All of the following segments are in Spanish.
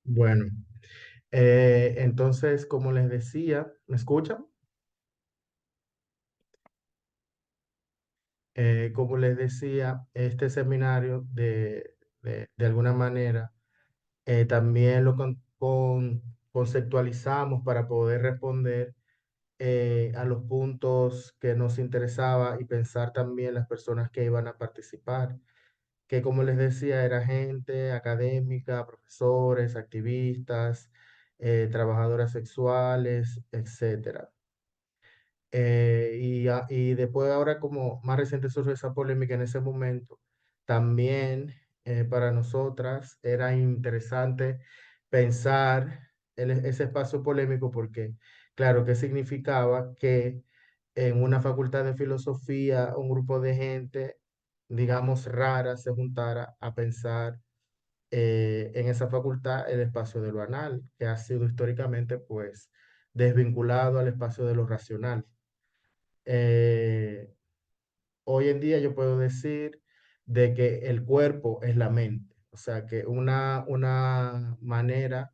Bueno, entonces, como les decía, ¿me escuchan? Como les decía, este seminario de alguna manera también lo conceptualizamos para poder responder a los puntos que nos interesaba y pensar también las personas que iban a participar, que como les decía, era gente académica, profesores, activistas, trabajadoras sexuales, etcétera. Y después ahora como más reciente surgió esa polémica en ese momento, también para nosotras era interesante pensar ese espacio polémico porque, claro, ¿qué significaba que en una facultad de filosofía un grupo de gente, digamos, rara, se juntara a pensar en esa facultad el espacio de lo anal, que ha sido históricamente, pues, desvinculado al espacio de lo racional? eh, Hoy en día yo puedo decir de que el cuerpo es la mente, o sea que una manera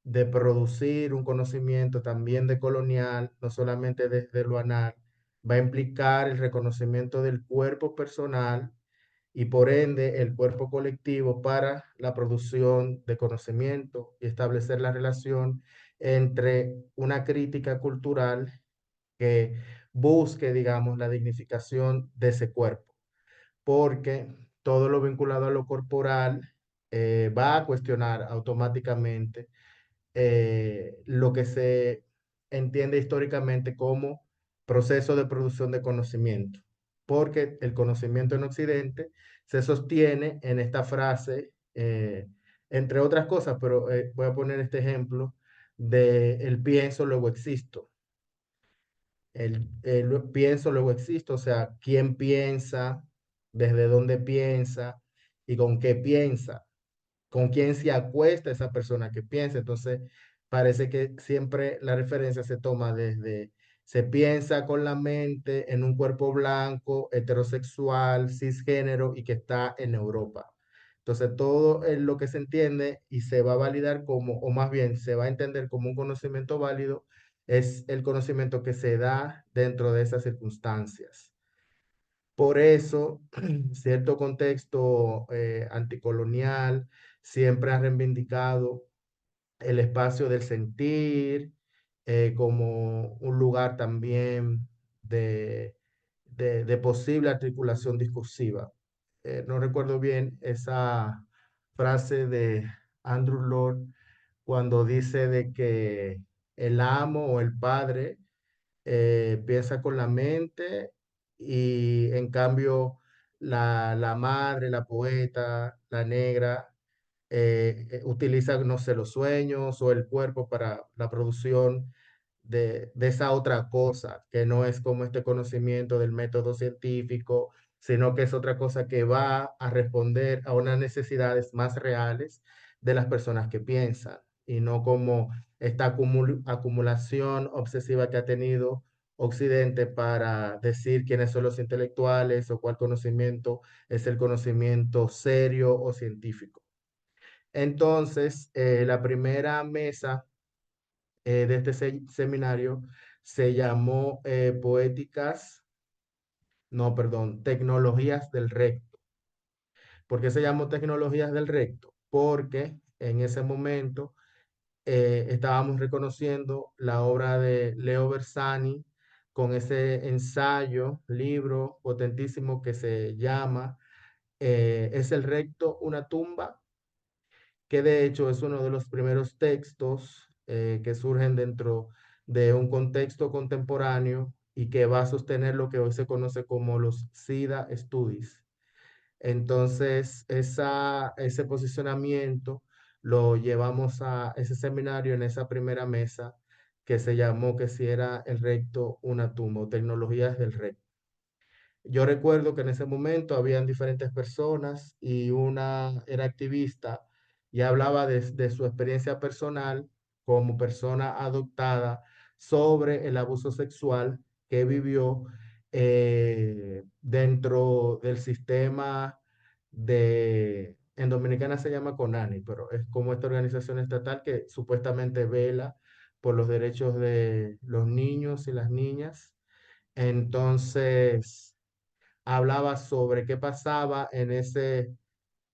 de producir un conocimiento también de colonial, no solamente desde lo anal, va a implicar el reconocimiento del cuerpo personal y por ende el cuerpo colectivo para la producción de conocimiento y establecer la relación entre una crítica cultural que busque, digamos, la dignificación de ese cuerpo, porque todo lo vinculado a lo corporal va a cuestionar automáticamente lo que se entiende históricamente como proceso de producción de conocimiento, porque el conocimiento en Occidente se sostiene en esta frase, entre otras cosas, pero voy a poner este ejemplo de el pienso, luego existo. Pienso, luego existo, o sea, quién piensa, desde dónde piensa y con qué piensa, con quién se acuesta esa persona que piensa. Entonces, parece que siempre la referencia se toma desde, se piensa con la mente en un cuerpo blanco, heterosexual, cisgénero y que está en Europa. Entonces, todo es lo que se entiende y se va a validar como, o más bien se va a entender como un conocimiento válido, es el conocimiento que se da dentro de esas circunstancias. Por eso, cierto contexto anticolonial siempre ha reivindicado el espacio del sentir como un lugar también de, de posible articulación discursiva. No recuerdo bien esa frase de Andrew Lord cuando dice de que el amo o el padre piensa con la mente y en cambio la madre, la poeta, la negra, utiliza, no sé, los sueños o el cuerpo para la producción de esa otra cosa, que no es como este conocimiento del método científico, sino que es otra cosa que va a responder a unas necesidades más reales de las personas que piensan y no como esta acumulación obsesiva que ha tenido Occidente para decir quiénes son los intelectuales o cuál conocimiento es el conocimiento serio o científico. Entonces, la primera mesa de este seminario se llamó Poéticas, no, perdón, Tecnologías del Recto. ¿Por qué se llamó Tecnologías del Recto? Porque en ese momento estábamos reconociendo la obra de Leo Bersani con ese ensayo, libro potentísimo que se llama ¿Es el recto una tumba? Que de hecho es uno de los primeros textos que surgen dentro de un contexto contemporáneo y que va a sostener lo que hoy se conoce como los SIDA Studies. Entonces, ese posicionamiento lo llevamos a ese seminario en esa primera mesa que se llamó que si era el recto una tumba o tecnologías del recto. Yo recuerdo que en ese momento habían diferentes personas y una era activista y hablaba de su experiencia personal como persona adoptada sobre el abuso sexual que vivió dentro del sistema en Dominicana se llama CONANI, pero es como esta organización estatal que supuestamente vela por los derechos de los niños y las niñas. Entonces, hablaba sobre qué pasaba en ese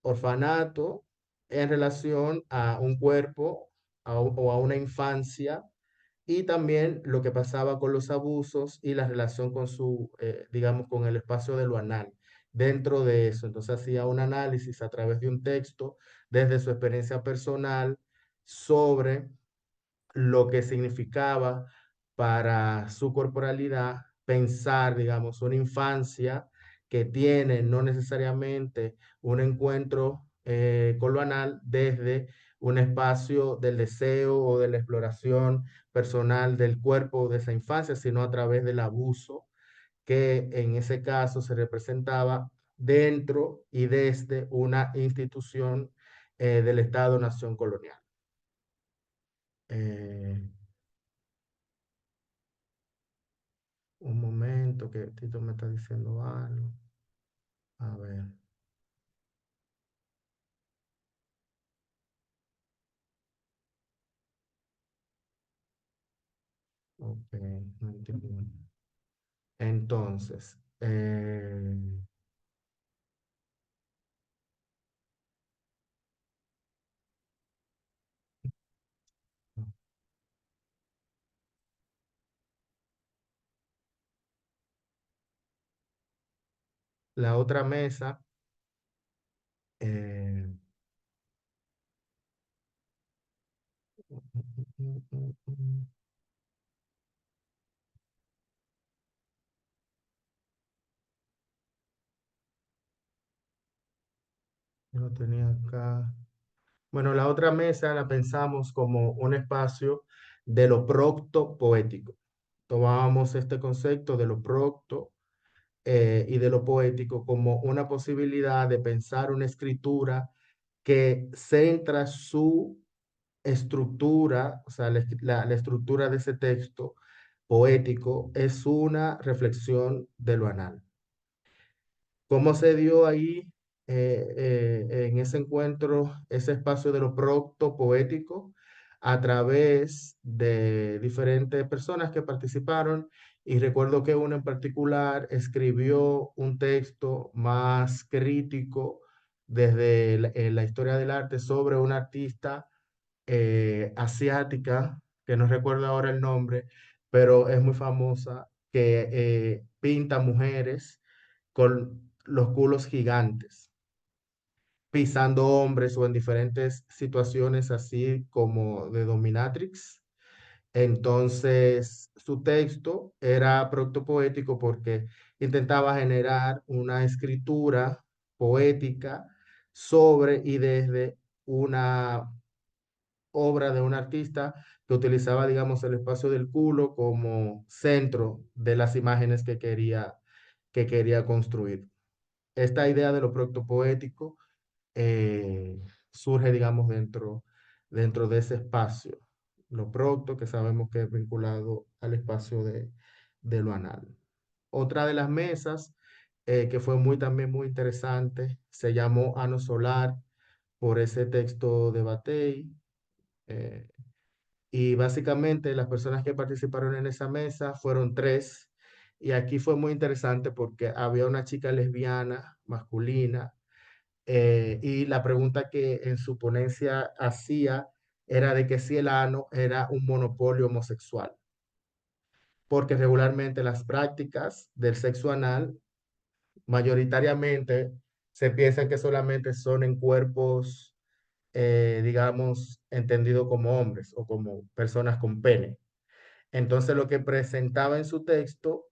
orfanato en relación a un cuerpo o a una infancia y también lo que pasaba con los abusos y la relación con digamos, con el espacio de lo anal. Dentro de eso, entonces hacía un análisis a través de un texto desde su experiencia personal sobre lo que significaba para su corporalidad pensar, digamos, una infancia que tiene no necesariamente un encuentro con lo anal desde un espacio del deseo o de la exploración personal del cuerpo de esa infancia, sino a través del abuso que en ese caso se representaba dentro y desde una institución del Estado-Nación colonial. Eh, Un momento que Tito me está diciendo algo. A ver, ok, no entiendo. Entonces, la otra mesa, eh, yo lo tenía acá. Bueno, la otra mesa la pensamos como un espacio de lo procto poético. Tomábamos este concepto de lo procto y de lo poético como una posibilidad de pensar una escritura que centra su estructura, o sea, la estructura de ese texto poético es una reflexión de lo anal. ¿Cómo se dio ahí en ese encuentro, ese espacio de lo procto poético? A través de diferentes personas que participaron y recuerdo que uno en particular escribió un texto más crítico desde la historia del arte sobre un artista asiática, que no recuerdo ahora el nombre, pero es muy famosa, que pinta mujeres con los culos gigantes, pisando hombres o en diferentes situaciones así como de dominatrix. Entonces, su texto era protopoético porque intentaba generar una escritura poética sobre y desde una obra de un artista que utilizaba, digamos, el espacio del culo como centro de las imágenes que quería construir. Esta idea de lo protopoético surge, digamos, dentro de ese espacio. Lo proto, que sabemos que es vinculado al espacio de lo anal. Otra de las mesas, que fue también muy interesante, se llamó Ano Solar por ese texto de Batey. eh, y básicamente las personas que participaron en esa mesa fueron tres. Y aquí fue muy interesante porque había una chica lesbiana, masculina, y la pregunta que en su ponencia hacía era de que si el ano era un monopolio homosexual, porque regularmente las prácticas del sexo anal mayoritariamente se piensa que solamente son en cuerpos, digamos, entendidos como hombres o como personas con pene. Entonces lo que presentaba en su texto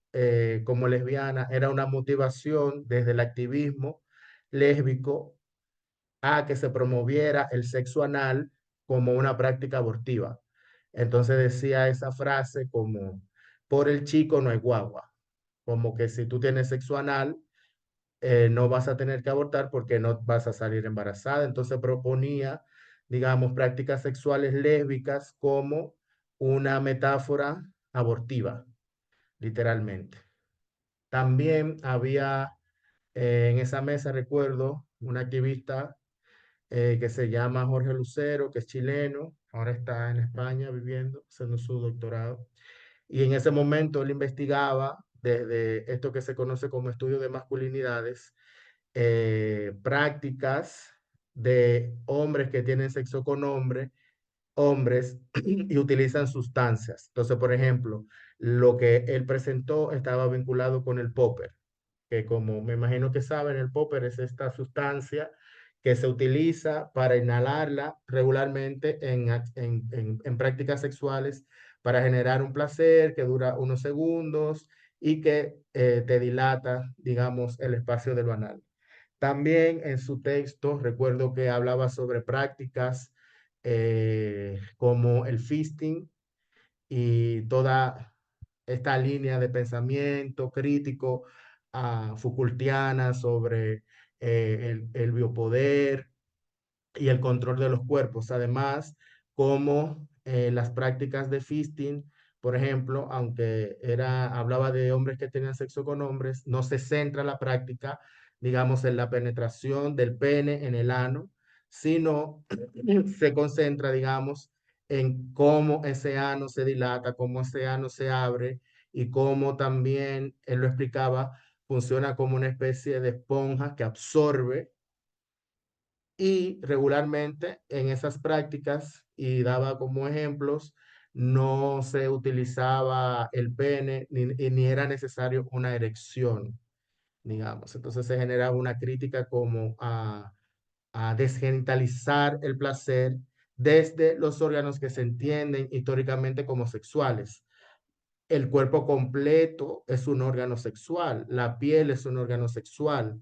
como lesbiana era una motivación desde el activismo lésbico a que se promoviera el sexo anal como una práctica abortiva. Entonces decía esa frase como, por el chico no hay guagua, como que si tú tienes sexo anal, no vas a tener que abortar porque no vas a salir embarazada. Entonces proponía, digamos, prácticas sexuales lésbicas como una metáfora abortiva, literalmente. También había en esa mesa, recuerdo, una activista que se llama Jorge Lucero, que es chileno, ahora está en España viviendo, haciendo su doctorado. Y en ese momento él investigaba desde esto que se conoce como estudio de masculinidades, prácticas de hombres que tienen sexo con hombres y utilizan sustancias. Entonces, por ejemplo, lo que él presentó estaba vinculado con el popper, que como me imagino que saben, el popper es esta sustancia que se utiliza para inhalarla regularmente en prácticas sexuales para generar un placer que dura unos segundos y que te dilata, digamos, el espacio del banal. También en su texto recuerdo que hablaba sobre prácticas como el fisting y toda esta línea de pensamiento crítico Foucaultiana sobre el biopoder y el control de los cuerpos. Además, como las prácticas de fisting, por ejemplo, aunque hablaba de hombres que tenían sexo con hombres, no se centra la práctica, digamos, en la penetración del pene en el ano, sino se concentra, digamos, en cómo ese ano se dilata, cómo ese ano se abre y cómo también, él lo explicaba, funciona como una especie de esponja que absorbe y regularmente en esas prácticas, y daba como ejemplos, no se utilizaba el pene ni era necesario una erección, digamos. Entonces se generaba una crítica como a desgenitalizar el placer desde los órganos que se entienden históricamente como sexuales. El cuerpo completo es un órgano sexual, la piel es un órgano sexual,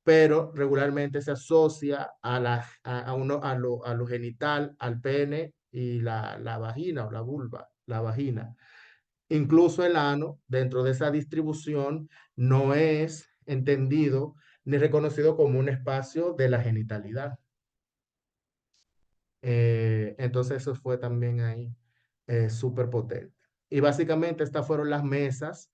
pero regularmente se asocia a lo genital, al pene y la vagina o la vulva, la vagina. Incluso el ano, dentro de esa distribución, no es entendido ni reconocido como un espacio de la genitalidad. Entonces eso fue también ahí súper potente. Y básicamente estas fueron las mesas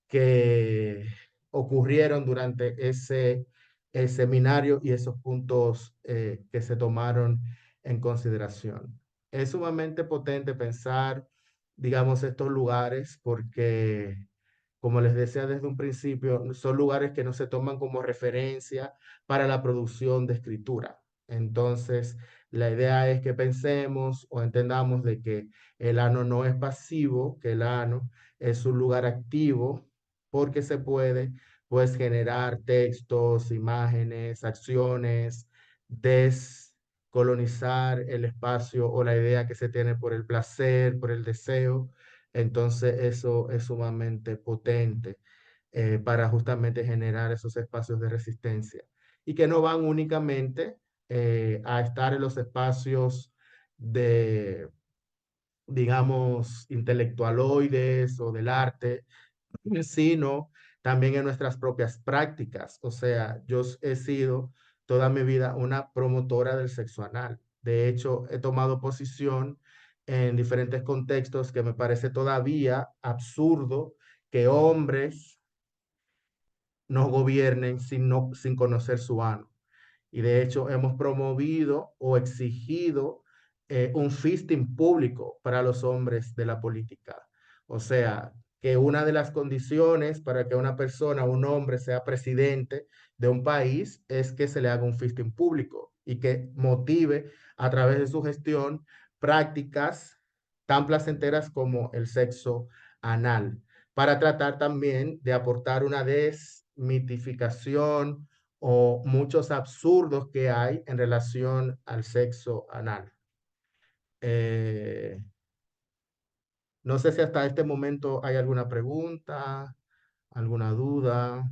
que ocurrieron durante ese el seminario y esos puntos que se tomaron en consideración. Es sumamente potente pensar, digamos, estos lugares porque, como les decía desde un principio, son lugares que no se toman como referencia para la producción de escritura. Entonces, la idea es que pensemos o entendamos de que el ano no es pasivo, que el ano es un lugar activo porque se puede pues generar textos, imágenes, acciones, descolonizar el espacio o la idea que se tiene por el placer, por el deseo. Entonces eso es sumamente potente para justamente generar esos espacios de resistencia y que no van únicamente a estar en los espacios de, digamos, intelectualoides o del arte, sino también en nuestras propias prácticas. O sea, yo he sido toda mi vida una promotora del sexo anal. De hecho, he tomado posición en diferentes contextos que me parece todavía absurdo que hombres nos gobiernen sin conocer su ano. Y de hecho hemos promovido o exigido un fisting público para los hombres de la política. O sea, que una de las condiciones para que una persona, un hombre, sea presidente de un país es que se le haga un fisting público y que motive a través de su gestión prácticas tan placenteras como el sexo anal, para tratar también de aportar una desmitificación o muchos absurdos que hay en relación al sexo anal. Eh, no sé si hasta este momento hay alguna pregunta, alguna duda.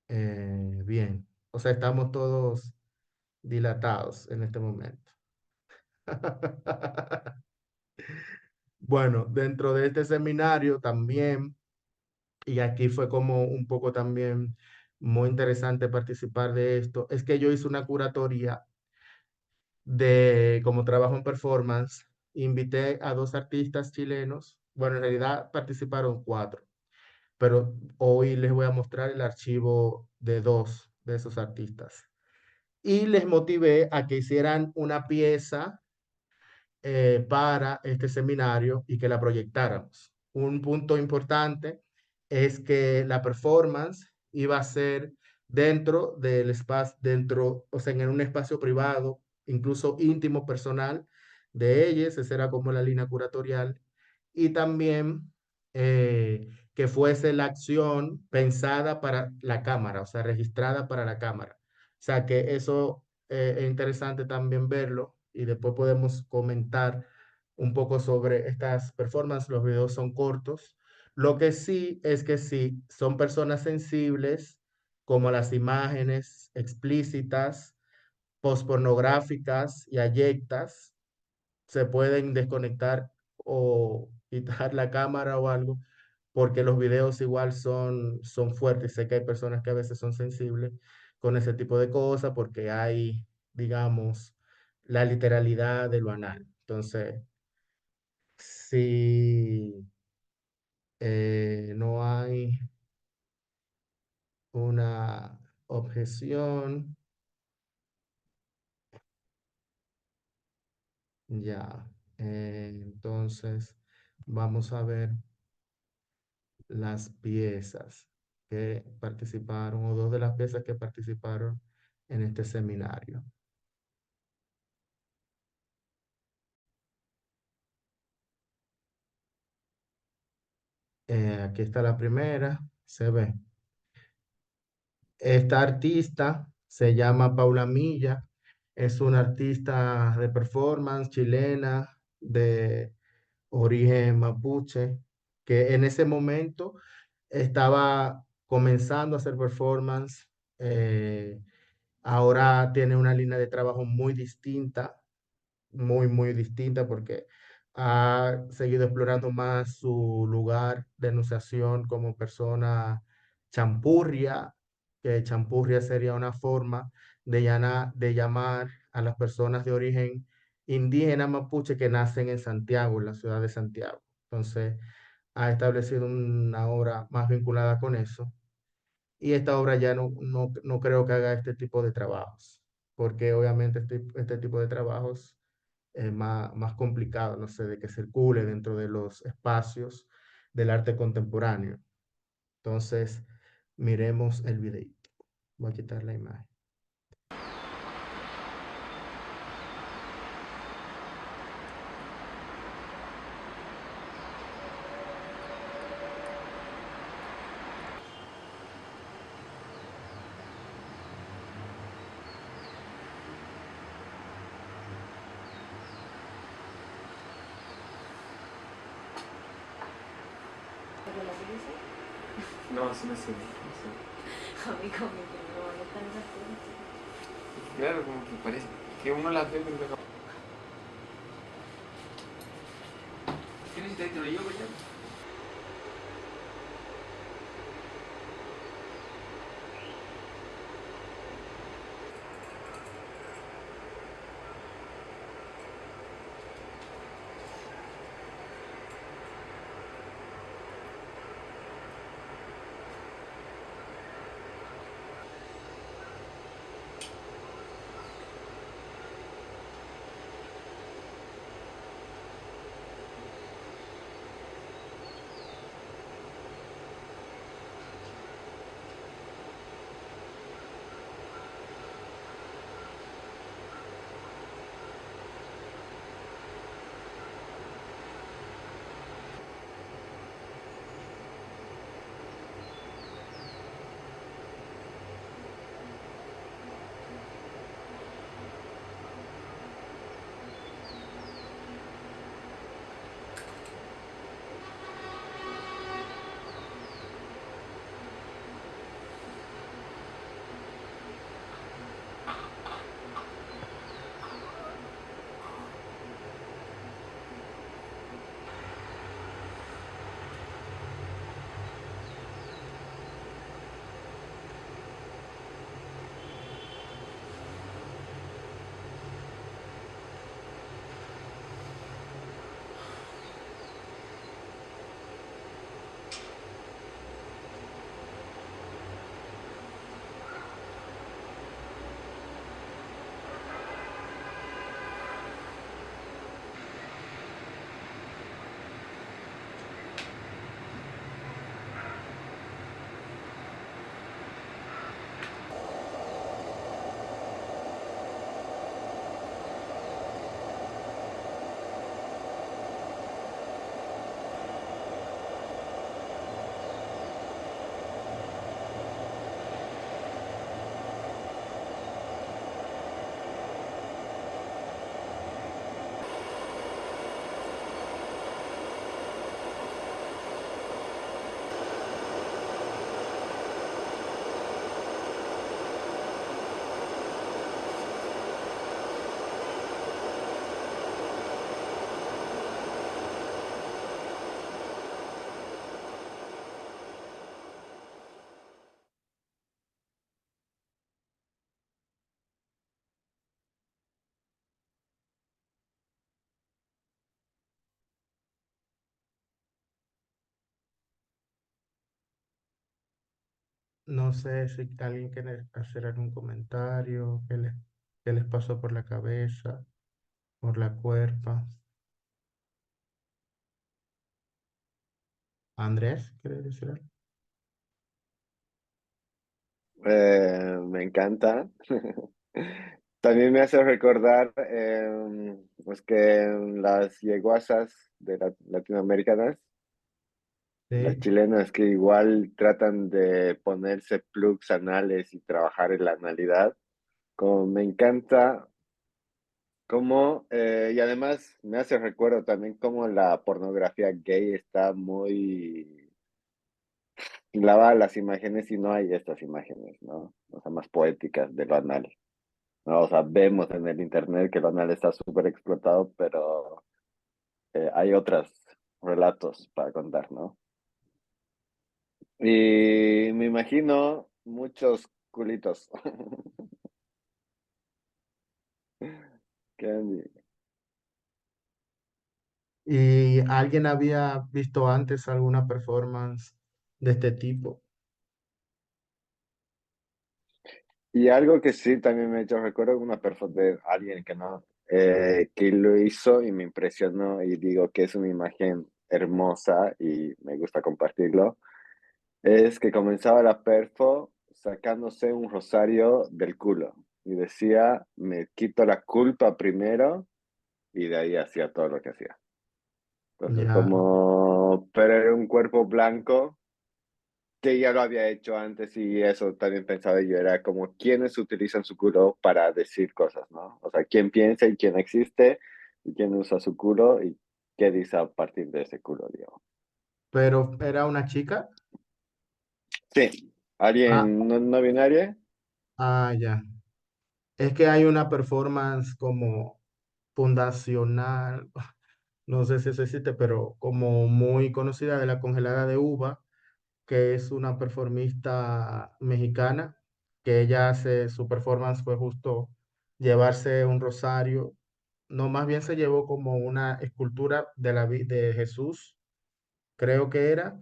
Bien, o sea, estamos todos dilatados en este momento. Bueno, dentro de este seminario también, y aquí fue como un poco también muy interesante participar de esto, es que yo hice una curatoría de como trabajo en performance, invité a dos artistas chilenos, bueno, en realidad participaron cuatro, pero hoy les voy a mostrar el archivo de dos de esos artistas. Y les motivé a que hicieran una pieza para este seminario y que la proyectáramos. Un punto importante es que la performance iba a ser dentro del espacio, dentro, o sea, en un espacio privado, incluso íntimo, personal de ellos, esa era como la línea curatorial, y también que fuese la acción pensada para la cámara, o sea, registrada para la cámara. O sea, que eso es interesante también verlo y después podemos comentar un poco sobre estas performances. Los videos son cortos. Lo que sí es que sí, son personas sensibles, como las imágenes explícitas, pospornográficas y ayectas, se pueden desconectar o quitar la cámara o algo, porque los videos igual son fuertes. Sé que hay personas que a veces son sensibles con ese tipo de cosas porque hay, digamos, la literalidad de lo anal. Entonces, si no hay una objeción, ya, entonces vamos a ver las piezas que participaron o dos de las piezas que participaron en este seminario. Aquí está la primera, se ve. Esta artista se llama Paula Milla, es una artista de performance chilena de origen mapuche, que en ese momento estaba comenzando a hacer performance. Ahora tiene una línea de trabajo muy distinta, muy distinta, porque ha seguido explorando más su lugar de enunciación como persona champurria, que champurria sería una forma de llamar a las personas de origen indígena mapuche que nacen en Santiago, en la ciudad de Santiago. Entonces, ha establecido una obra más vinculada con eso. Y esta obra ya no creo que haga este tipo de trabajos, porque obviamente este tipo de trabajos es más complicado, no sé, de que circule dentro de los espacios del arte contemporáneo. Entonces, miremos el videito. Voy a quitar la imagen. No, sí me sé, no sé. A mí como que no me gustan esas cosas. Claro, como que parece que uno las ve, pero ¿qué necesitas? ¿Te lo llevo ya? No sé si alguien quiere hacer algún comentario, qué les pasó por la cabeza, por la cuerpa. Andrés, ¿quiere decir algo? Me encanta. También me hace recordar pues que las yeguasas de latinoamericanas, las Sí, chilenas que igual tratan de ponerse plugs anales y trabajar en la analidad, como me encanta, como, y además me hace recuerdo también cómo la pornografía gay está muy clavada a las imágenes y no hay estas imágenes, ¿no? O sea, más poéticas de lo anal. ¿No? O sea, vemos en el internet que el anal está súper explotado, pero hay otros relatos para contar, ¿no? Y me imagino muchos culitos. Candy. ¿y alguien había visto antes alguna performance de este tipo? Y algo que sí también me ha hecho recuerdo una persona de alguien que no, que lo hizo y me impresionó y digo que es una imagen hermosa y me gusta compartirlo. Es que comenzaba la perfo sacándose un rosario del culo y decía, me quito la culpa primero y de ahí hacía todo lo que hacía. Entonces, Ya, como, pero era un cuerpo blanco que ya lo había hecho antes y eso también pensaba yo, era como quienes utilizan su culo para decir cosas, ¿no? O sea, quién piensa y quién existe y quién usa su culo y qué dice a partir de ese culo, digamos. pero era una chica. Sí, Ah, alguien no binaria. ya. Es que hay una performance como fundacional, no sé si eso existe, pero como muy conocida de la congelada de uva, que es una performista mexicana, que ella hace, su performance fue justo llevarse un rosario, no, más bien se llevó como una escultura de de Jesús, creo que era,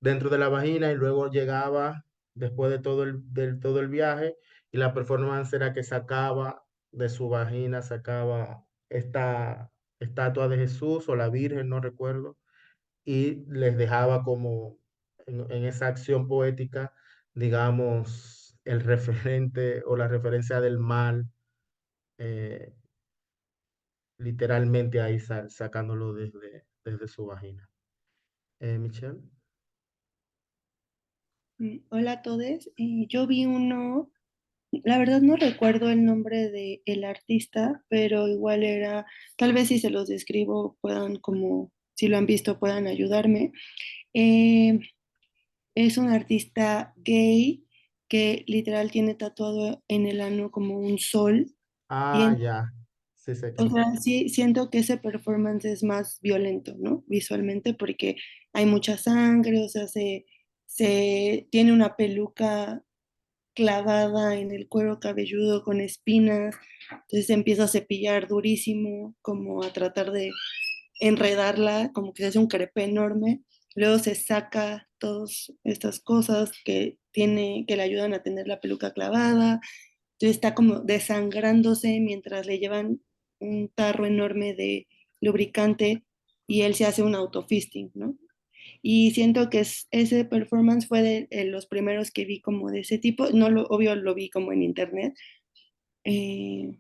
dentro de la vagina y luego llegaba después de todo el viaje y la performance era que sacaba de su vagina, sacaba esta estatua de Jesús o la Virgen, no recuerdo, y les dejaba como en esa acción poética, digamos, el referente o la referencia del mal, eh, literalmente ahí sacándolo desde su vagina. Michelle. Hola a todos. Yo vi uno, la verdad no recuerdo el nombre de el artista, pero igual era, tal vez si se los describo puedan como, si lo han visto puedan ayudarme. Eh, es un artista gay que literal tiene tatuado en el ano como un sol. Y Ah, ya, sí sé o quién es. sea, sí siento que ese performance es más violento, ¿no? Visualmente, porque hay mucha sangre, o sea, se tiene una peluca clavada en el cuero cabelludo con espinas, entonces se empieza a cepillar durísimo, como a tratar de enredarla, como que se hace un crepé enorme, luego se saca todas estas cosas que tiene, que le ayudan a tener la peluca clavada, entonces está como desangrándose mientras le llevan un tarro enorme de lubricante y él se hace un autofisting, ¿no? Y siento que ese performance fue de los primeros que vi como de ese tipo. No lo, obvio lo vi como en internet, eh,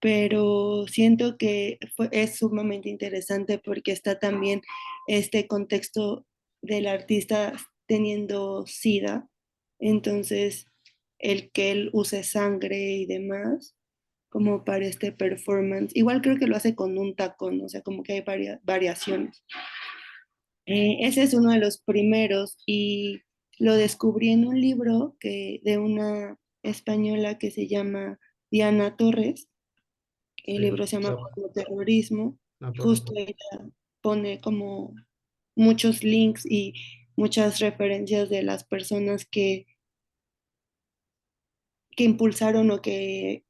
pero siento que es sumamente interesante porque está también este contexto del artista teniendo SIDA. Entonces, el que él use sangre y demás, como para este performance. Igual creo que lo hace con un tacón, o sea, como que hay variaciones. Ese es uno de los primeros y lo descubrí en un libro de una española que se llama Diana Torres. El Sí, libro se llama la, Terrorismo. la Justo conozco. ella pone como muchos links y muchas referencias de las personas que impulsaron o que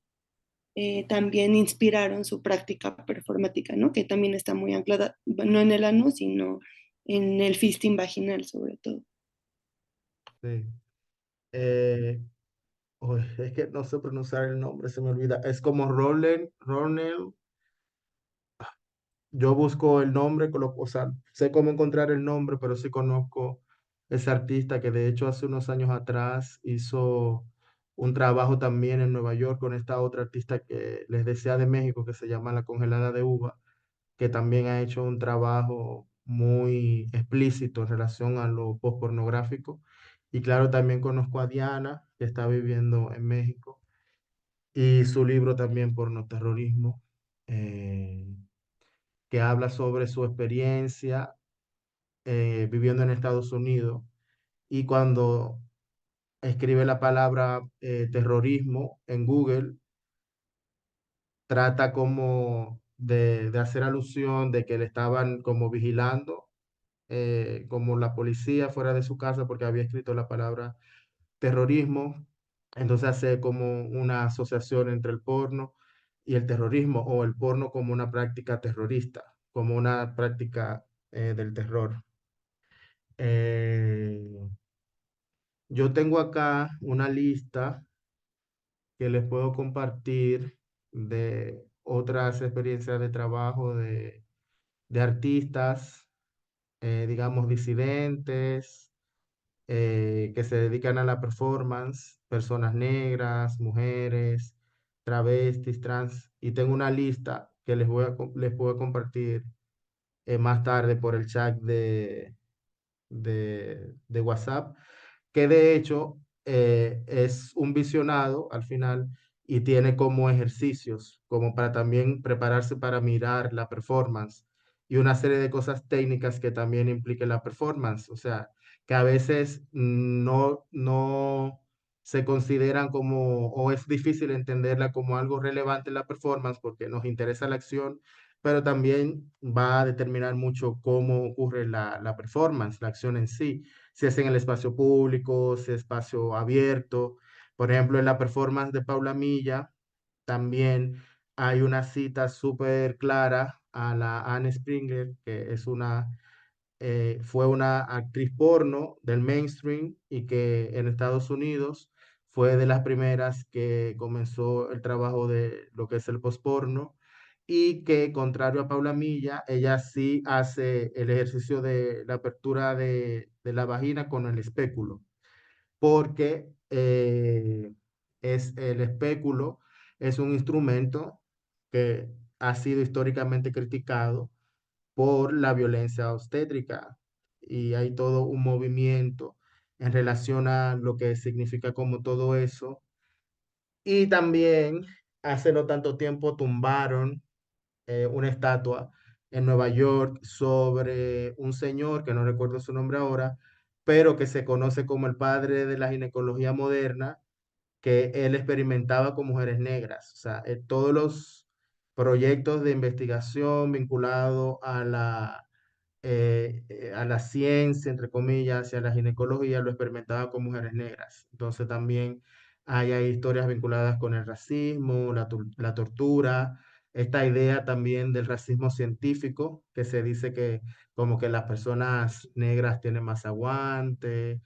también inspiraron su práctica performática, ¿no? Que también está muy anclada, no en el ano, sino en el fisting vaginal sobre todo. Sí. Eh, uy, es que no sé pronunciar el nombre, se me olvida. Es como Ronel. Yo busco el nombre, o sea, sé cómo encontrar el nombre, pero sí conozco ese artista que de hecho hace unos años atrás hizo un trabajo también en Nueva York con esta otra artista que les decía de México, que se llama La Congelada de Uva, que también ha hecho un trabajo muy explícito en relación a lo pornográfico. Y claro, también conozco a Diana, que está viviendo en México, y su libro también, Pornoterrorismo. eh, que habla sobre su experiencia viviendo en Estados Unidos y cuando escribe la palabra terrorismo en Google, trata como de hacer alusión de que le estaban como vigilando, como la policía fuera de su casa porque había escrito la palabra terrorismo. Entonces hace como una asociación entre el porno y el terrorismo, o el porno como una práctica terrorista, como una práctica del terror. Eh, yo tengo acá una lista que les puedo compartir de otras experiencias de trabajo de artistas, digamos, disidentes, que se dedican a la performance, personas negras, mujeres, travestis, trans, y tengo una lista que les puedo compartir más tarde por el chat de WhatsApp, que de hecho es un visionado al final y tiene como ejercicios, como para también prepararse para mirar la performance y una serie de cosas técnicas que también impliquen la performance, o sea, que a veces no se consideran como, o es difícil entenderla como algo relevante en la performance porque nos interesa la acción, pero también va a determinar mucho cómo ocurre la performance, la acción en sí, si es en el espacio público, si es espacio abierto. Por ejemplo, en la performance de Paula Milla, también hay una cita súper clara a la Anne Springer, que es fue una actriz porno del mainstream y que en Estados Unidos fue de las primeras que comenzó el trabajo de lo que es el postporno y que, contrario a Paula Milla, ella sí hace el ejercicio de la apertura de la vagina con el espéculo, porque es el espéculo es un instrumento que ha sido históricamente criticado por la violencia obstétrica y hay todo un movimiento en relación a lo que significa como todo eso. Y también hace no tanto tiempo tumbaron una estatua en Nueva York sobre un señor que no recuerdo su nombre ahora, pero que se conoce como el padre de la ginecología moderna, que él experimentaba con mujeres negras. O sea, todos los proyectos de investigación vinculados a la ciencia, entre comillas, y a la ginecología, lo experimentaba con mujeres negras. Entonces también hay historias vinculadas con el racismo, la tortura, esta idea también del racismo científico, que se dice que como que las personas negras tienen más aguante,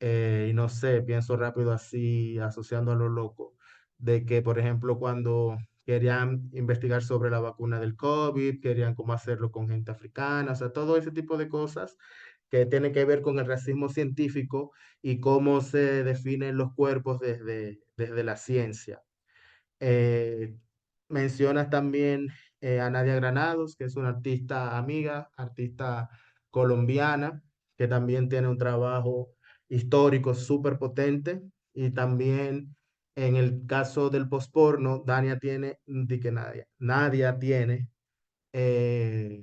y no sé, pienso rápido así, asociando a lo loco, de que, por ejemplo, cuando querían investigar sobre la vacuna del COVID, querían cómo hacerlo con gente africana, o sea, todo ese tipo de cosas que tienen que ver con el racismo científico y cómo se definen los cuerpos desde la ciencia. Eh, mencionas también a Nadia Granados, que es una artista amiga, artista colombiana, que también tiene un trabajo histórico súper potente. Y también en el caso del postporno, Nadia tiene eh,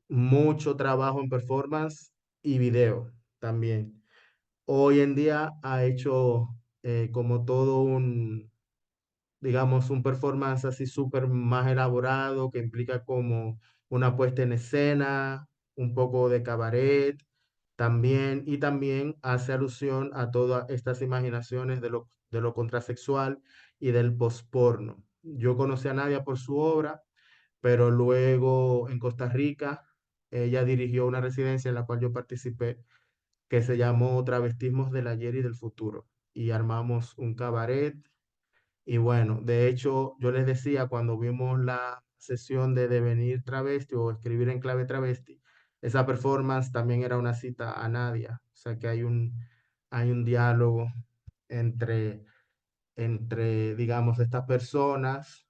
mucho trabajo en performance y video también. Hoy en día ha hecho como todo digamos, un performance así súper más elaborado que implica como una puesta en escena, un poco de cabaret también, y también hace alusión a todas estas imaginaciones de lo contrasexual y del posporno. Yo conocí a Nadia por su obra, pero luego en Costa Rica ella dirigió una residencia en la cual yo participé que se llamó Travestismos del Ayer y del Futuro. y armamos un cabaret. Y bueno, de hecho, yo les decía cuando vimos la sesión de Devenir Travesti o Escribir en Clave Travesti, esa performance también era una cita a Nadia. O sea que hay un diálogo entre, digamos, estas personas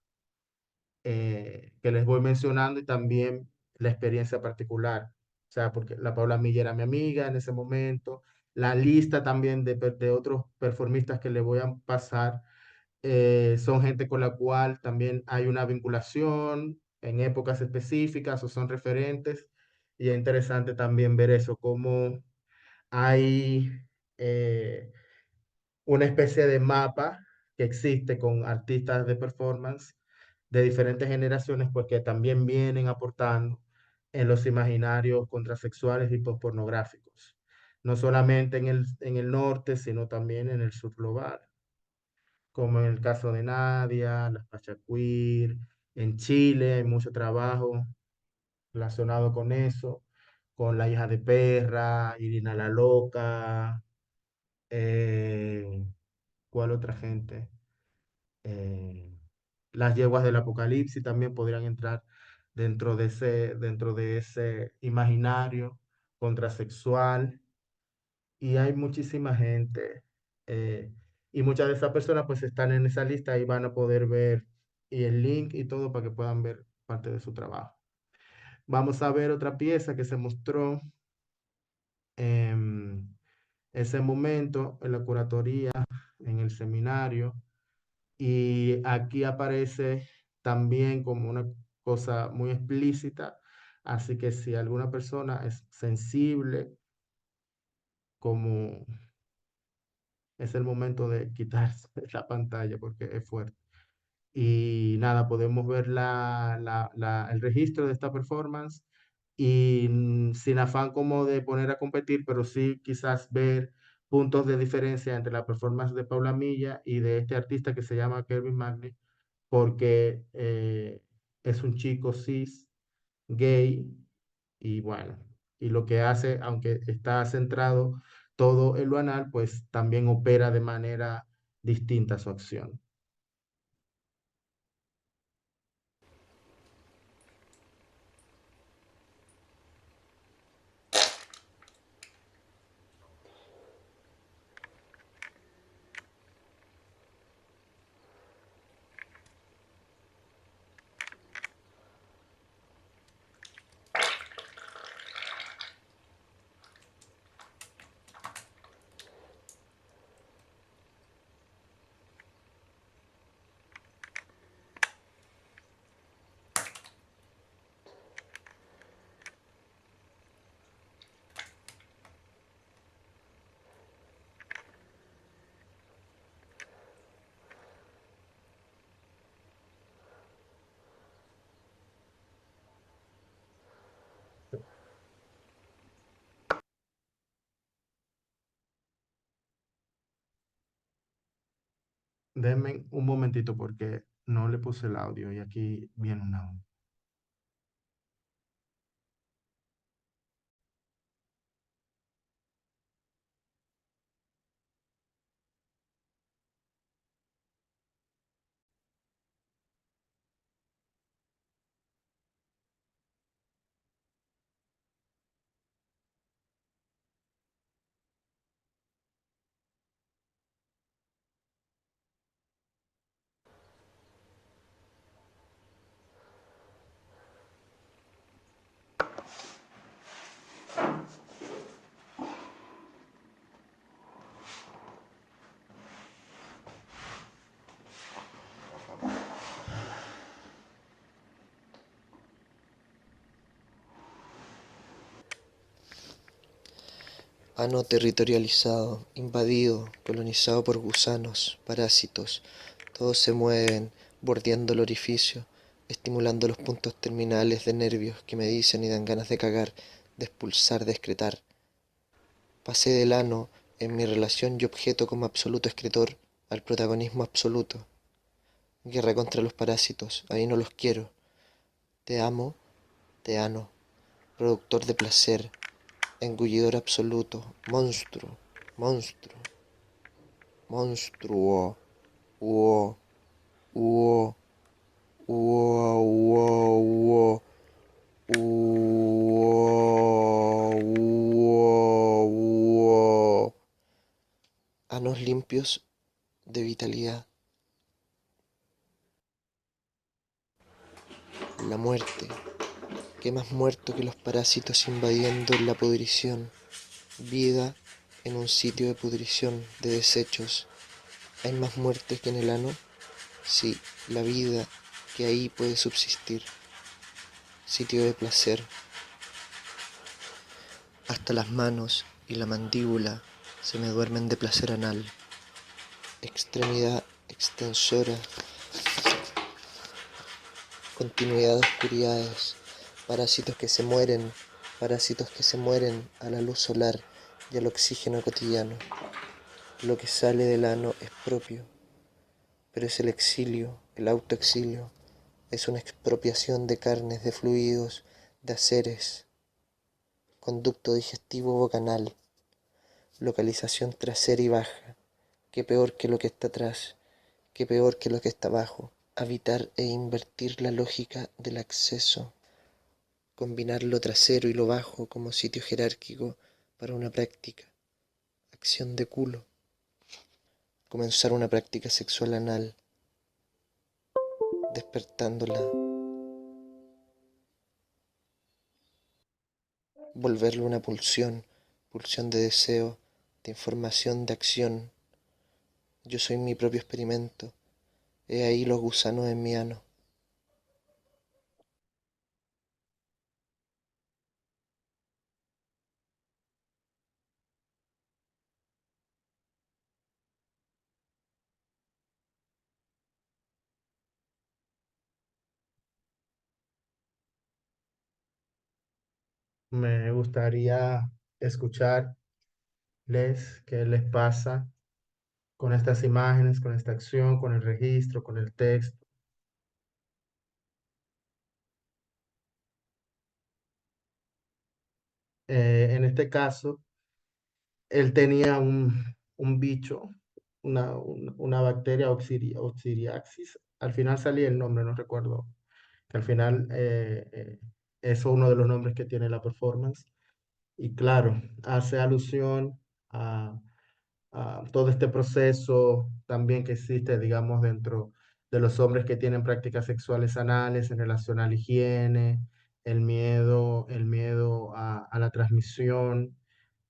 que les voy mencionando y también la experiencia particular. O sea, porque la Paula Milla era mi amiga en ese momento. La lista también de otros performistas que le voy a pasar son gente con la cual también hay una vinculación en épocas específicas o son referentes. Y es interesante también ver eso, cómo hay eh, una especie de mapa que existe con artistas de performance de diferentes generaciones, pues que también vienen aportando en los imaginarios contrasexuales y pornográficos, no solamente en el norte, sino también en el sur global, como en el caso de Nadia, las Pachacuir, en Chile hay mucho trabajo relacionado con eso, con La Hija de Perra, Irina la Loca, eh, ¿cuál otra gente? Eh, las yeguas del Apocalipsis también podrían entrar dentro de ese imaginario contrasexual. Y hay muchísima gente. eh, y muchas de esas personas pues están en esa lista y van a poder ver y el link y todo para que puedan ver parte de su trabajo. Vamos a ver otra pieza que se mostró en ese momento en la curatoría, en el seminario. Y aquí aparece también como una cosa muy explícita. Así que si alguna persona es sensible, como es el momento de quitarse la pantalla porque es fuerte. Y nada, podemos ver el registro de esta performance y sin afán como de poner a competir, pero sí quizás ver puntos de diferencia entre la performance de Paula Milla y de este artista que se llama Kelvin Magni, porque es un chico cis, gay, y bueno, y lo que hace, aunque está centrado todo en lo anal, pues también opera de manera distinta su acción. Denme un momentito porque no le puse el audio y aquí viene un audio. Ano territorializado, invadido, colonizado por gusanos, parásitos. Todos se mueven, bordeando el orificio, estimulando los puntos terminales de nervios que me dicen y dan ganas de cagar, de expulsar, de excretar. Pasé del ano, en mi relación y objeto como absoluto escritor, al protagonismo absoluto. Guerra contra los parásitos, ahí no los quiero. Te amo, te ano, productor de placer, engullidor absoluto, monstruo, monstruo. monstruo, uo, uo, uo, uo, uo, uo, uo, uo. Anos limpios de vitalidad. La muerte. ¿Qué más muerto que los parásitos invadiendo la pudrición? Vida en un sitio de pudrición, de desechos. ¿Hay más muertes que en el ano? Sí, la vida que ahí puede subsistir. Sitio de placer. Hasta las manos y la mandíbula se me duermen de placer anal. Extremidad extensora. Continuidad de oscuridades. Parásitos que se mueren a la luz solar y al oxígeno cotidiano. Lo que sale del ano es propio, pero es el exilio, el autoexilio, es una expropiación de carnes, de fluidos, de haceres, conducto digestivo bocanal, localización trasera y baja, qué peor que lo que está atrás, qué peor que lo que está abajo, habitar e invertir la lógica del acceso, combinar lo trasero y lo bajo como sitio jerárquico para una práctica, acción de culo, comenzar una práctica sexual anal, despertándola, volverlo una pulsión, pulsión de deseo, de información, de acción. Yo soy mi propio experimento, he ahí los gusanos en mi ano. Me gustaría escucharles qué les pasa con estas imágenes, con esta acción, con el registro, con el texto. En este caso, él tenía un bicho, una bacteria Oxyriaxis. Al final salía el nombre, no recuerdo. Que al final es uno de los nombres que tiene la performance. Y claro, hace alusión a todo este proceso también que existe, digamos, dentro de los hombres que tienen prácticas sexuales anales en relación a la higiene, el miedo a la transmisión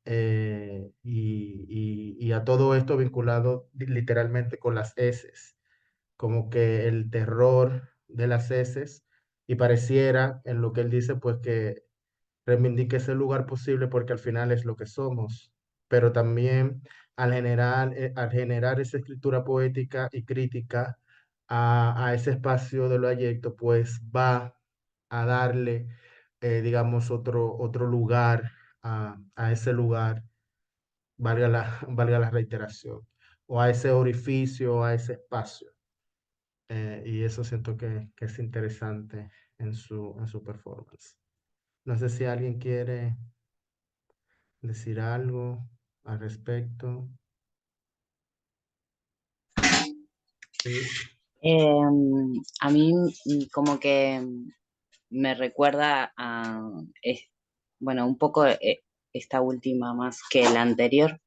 y a todo esto vinculado literalmente con las heces, como que el terror de las heces, y pareciera en lo que él dice, pues que reivindique ese lugar posible porque al final es lo que somos, pero también al generar esa escritura poética y crítica a ese espacio de lo ayecto, pues va a darle, digamos, otro lugar a ese lugar, valga la reiteración, o a ese orificio, a ese espacio. Y eso siento que es interesante en su performance. No sé si alguien quiere decir algo al respecto. Sí. A mí como que me recuerda a, bueno, un poco esta última más que la anterior,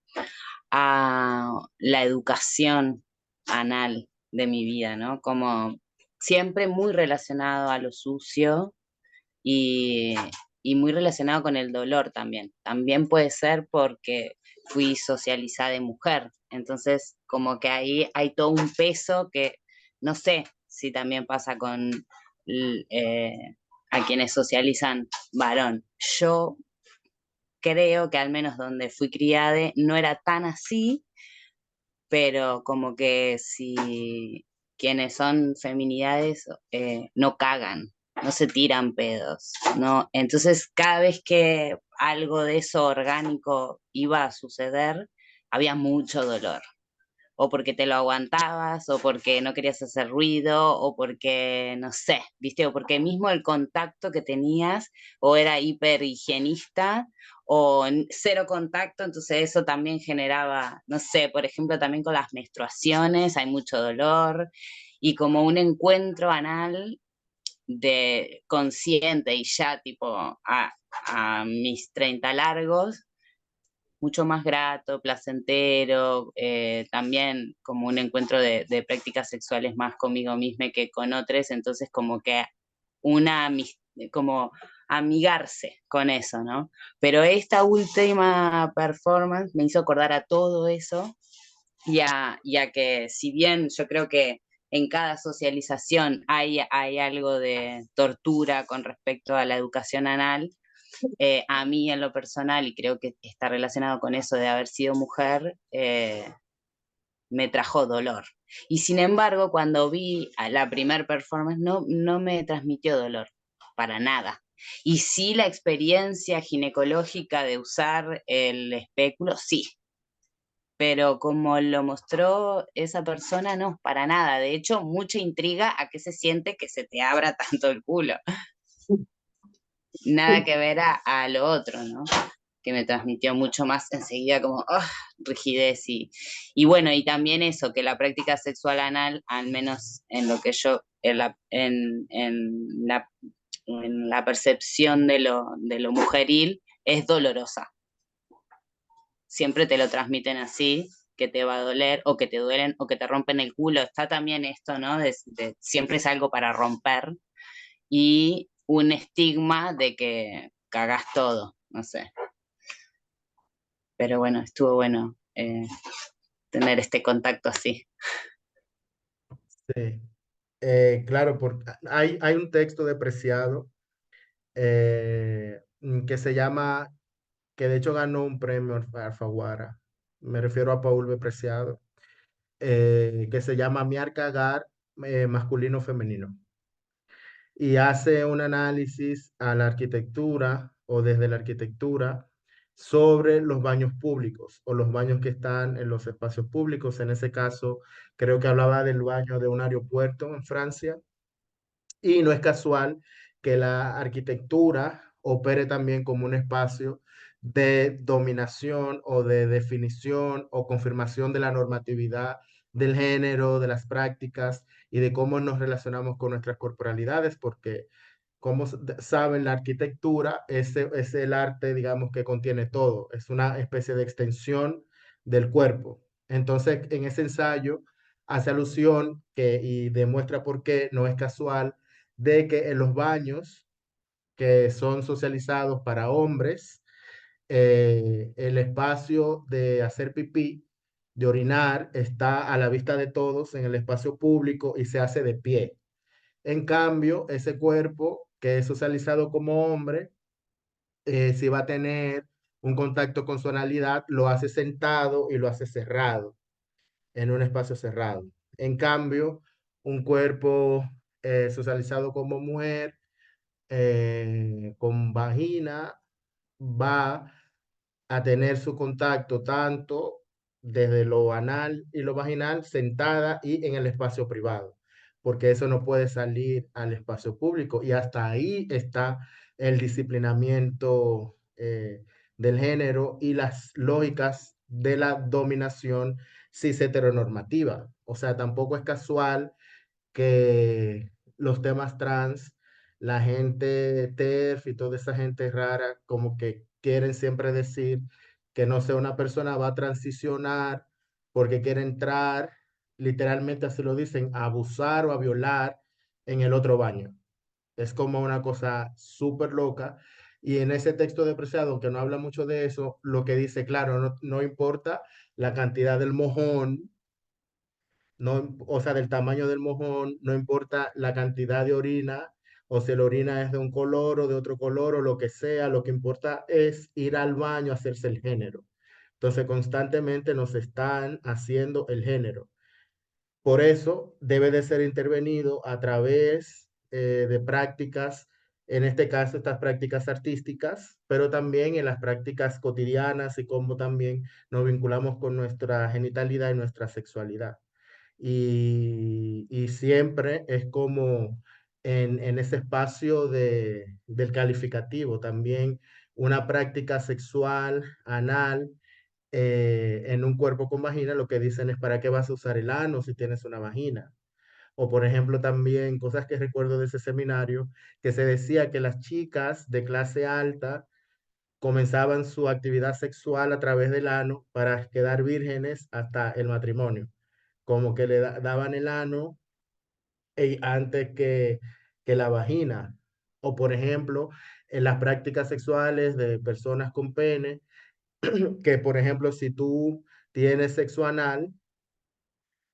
a la educación anal de mi vida, ¿no? Como siempre muy relacionado a lo sucio y, y muy relacionado con el dolor también. También puede ser porque fui socializada de mujer, entonces como que ahí hay todo un peso que no sé si también pasa con a quienes socializan varón. Yo creo que al menos donde fui criada no era tan así, pero como que si quienes son feminidades no cagan, no se tiran pedos, ¿no? Entonces cada vez que algo de eso orgánico iba a suceder, había mucho dolor, o porque te lo aguantabas, o porque no querías hacer ruido, o porque, no sé, ¿viste? O porque mismo el contacto que tenías, o era hiperhigienista, o cero contacto, entonces eso también generaba, no sé, por ejemplo, también con las menstruaciones hay mucho dolor, y como un encuentro anal de consciente y ya tipo a mis 30 largos, mucho más grato, placentero, también como un encuentro de prácticas sexuales más conmigo misma que con otros, entonces como que una como amigarse con eso, ¿no? Pero esta última performance me hizo acordar a todo eso y a que si bien yo creo que en cada socialización hay algo de tortura con respecto a la educación anal, a mí en lo personal, y creo que está relacionado con eso de haber sido mujer, me trajo dolor. Y sin embargo, cuando vi a la primer performance, no me transmitió dolor, para nada. Y sí la experiencia ginecológica de usar el espéculo, sí, pero como lo mostró esa persona, no, para nada. De hecho, mucha intriga a qué se siente que se te abra tanto el culo. Nada que ver a lo otro, ¿no? Que me transmitió mucho más enseguida como rigidez y bueno, y también eso, que la práctica sexual anal, al menos en lo que yo, en la percepción de lo mujeril, es dolorosa. Siempre te lo transmiten así, que te va a doler, o que te duelen, o que te rompen el culo. Está también esto, ¿no? Siempre es algo para romper, y un estigma de que cagás todo, no sé. Pero bueno, estuvo bueno tener este contacto así. Sí. Claro, porque hay un texto de Preciado que se llama, que de hecho ganó un premio Alfaguara. Me refiero a Paul B. Preciado, que se llama Miar Cagar, masculino femenino. Y hace un análisis a la arquitectura o desde la arquitectura sobre los baños públicos o los baños que están en los espacios públicos. En ese caso, creo que hablaba del baño de un aeropuerto en Francia. Y no es casual que la arquitectura opere también como un espacio de dominación o de definición o confirmación de la normatividad del género, de las prácticas y de cómo nos relacionamos con nuestras corporalidades, porque como saben, la arquitectura es el arte, digamos, que contiene todo, es una especie de extensión del cuerpo. Entonces, en ese ensayo hace alusión y demuestra por qué no es casual de que en los baños que son socializados para hombres, el espacio de hacer pipí, de orinar, está a la vista de todos en el espacio público y se hace de pie. En cambio, ese cuerpo que es socializado como hombre, si va a tener un contacto con su analidad, lo hace sentado y lo hace cerrado, en un espacio cerrado. En cambio, un cuerpo socializado como mujer, con vagina, va a tener su contacto tanto desde lo anal y lo vaginal, sentada y en el espacio privado, porque eso no puede salir al espacio público y hasta ahí está el disciplinamiento del género y las lógicas de la dominación cis heteronormativa. O sea, tampoco es casual que los temas trans, la gente TERF y toda esa gente rara, como que quieren siempre decir que no sé, una persona va a transicionar porque quiere entrar, literalmente así lo dicen, a abusar o a violar en el otro baño. Es como una cosa súper loca. Y en ese texto de Preciado, aunque no habla mucho de eso, lo que dice, claro, no importa la cantidad del mojón, no, o sea, del tamaño del mojón, no importa la cantidad de orina, o si la orina es de un color o de otro color o lo que sea, lo que importa es ir al baño a hacerse el género. Entonces, constantemente nos están haciendo el género. Por eso debe de ser intervenido a través de prácticas en este caso estas prácticas artísticas, pero también en las prácticas cotidianas y cómo también nos vinculamos con nuestra genitalidad y nuestra sexualidad. Y siempre es como en ese espacio del calificativo, también una práctica sexual anal en un cuerpo con vagina, lo que dicen es para qué vas a usar el ano si tienes una vagina. O por ejemplo también cosas que recuerdo de ese seminario, que se decía que las chicas de clase alta comenzaban su actividad sexual a través del ano para quedar vírgenes hasta el matrimonio, como que daban el ano antes que la vagina. O por ejemplo, en las prácticas sexuales de personas con pene, que por ejemplo si tú tienes sexo anal,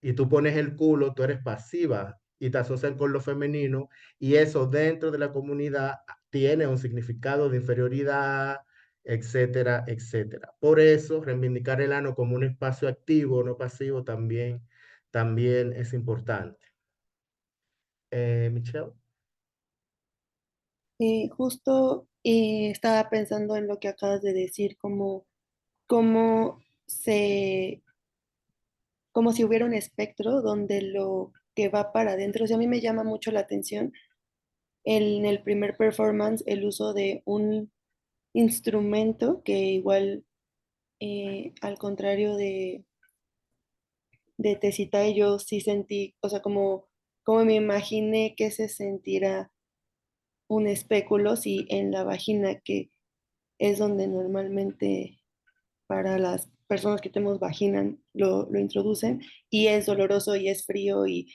y tú pones el culo, tú eres pasiva y te asocian con lo femenino y eso dentro de la comunidad tiene un significado de inferioridad, etcétera, etcétera. Por eso, reivindicar el ano como un espacio activo, no pasivo, también es importante. Michelle. Justo estaba pensando en lo que acabas de decir, como se, como si hubiera un espectro donde lo que va para adentro, o sea, a mí me llama mucho la atención en el primer performance el uso de un instrumento que igual, al contrario de Tecita, yo sí sentí, o sea, como me imaginé que se sentirá un espéculo si en la vagina, que es donde normalmente para las personas que tenemos vagina lo introducen, y es doloroso y es frío y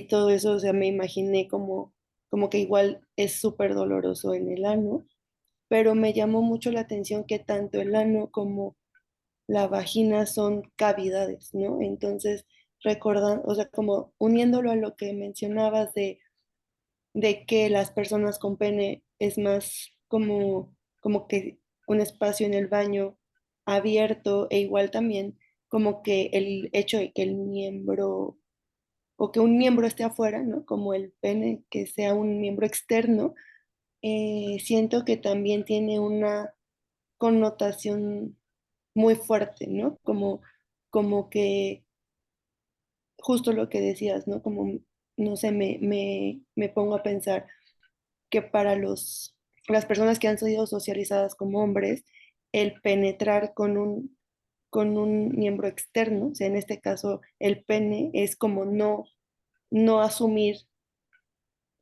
todo eso, o sea, me imaginé como que igual es súper doloroso en el ano, pero me llamó mucho la atención que tanto el ano como la vagina son cavidades, ¿no? Entonces, recordan, o sea, como uniéndolo a lo que mencionabas de que las personas con pene es más como que un espacio en el baño abierto, e igual también como que el hecho de que el miembro o que un miembro esté afuera, ¿no? Como el pene, que sea un miembro externo, siento que también tiene una connotación muy fuerte, ¿no? Como que justo lo que decías, ¿no? Como, no sé, me pongo a pensar que para las personas que han sido socializadas como hombres, el penetrar con un miembro externo, o sea, en este caso el pene, es como no asumir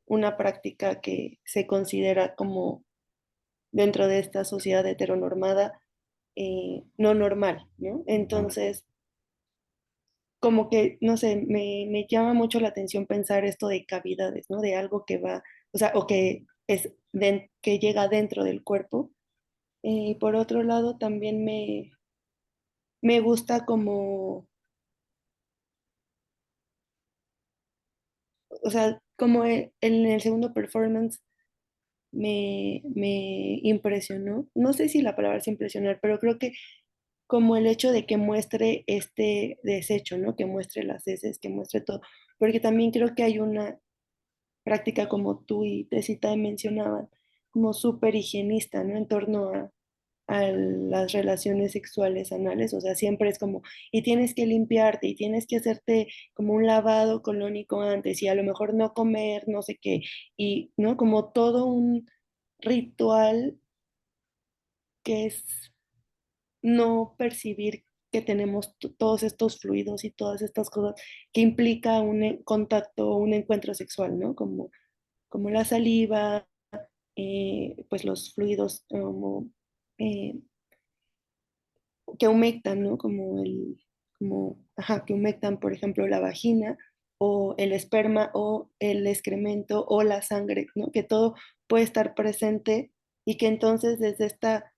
una práctica que se considera como dentro de esta sociedad heteronormada, no normal, ¿no? Entonces, como que, no sé, me llama mucho la atención pensar esto de cavidades, ¿no? De algo que va, o sea, o que que llega dentro del cuerpo. Y por otro lado, también me gusta como, o sea, como en el segundo performance me impresionó. No sé si la palabra es impresionar, pero creo que como el hecho de que muestre este desecho, ¿no? Que muestre las heces, que muestre todo, porque también creo que hay una práctica, como tú y Tecita mencionaban, como súper higienista, ¿no? En torno a las relaciones sexuales anales, o sea, siempre es como, y tienes que limpiarte, y tienes que hacerte como un lavado colónico antes, y a lo mejor no comer, no sé qué, y, ¿no? Como todo un ritual que es no percibir que tenemos todos estos fluidos y todas estas cosas que implica un contacto, un encuentro sexual, ¿no? Como la saliva, pues los fluidos eh, que humectan, ¿no? Ajá, que humectan, por ejemplo, la vagina o el esperma o el excremento o la sangre, ¿no? Que todo puede estar presente, y que entonces desde esta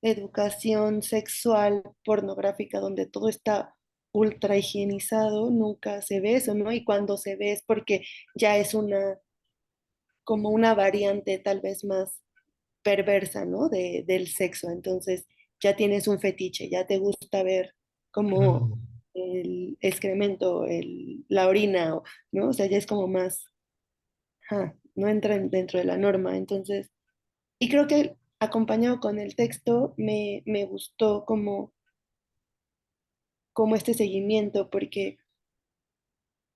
educación sexual pornográfica donde todo está ultra higienizado, nunca se ve eso, ¿no? Y cuando se ve es porque ya es como una variante tal vez más perversa, ¿no? Del sexo. Entonces ya tienes un fetiche, ya te gusta ver como Mm. el excremento, la orina, ¿no? O sea, ya es como más, ajá, no entra dentro de la norma. Entonces, y creo que acompañado con el texto me gustó como este seguimiento, porque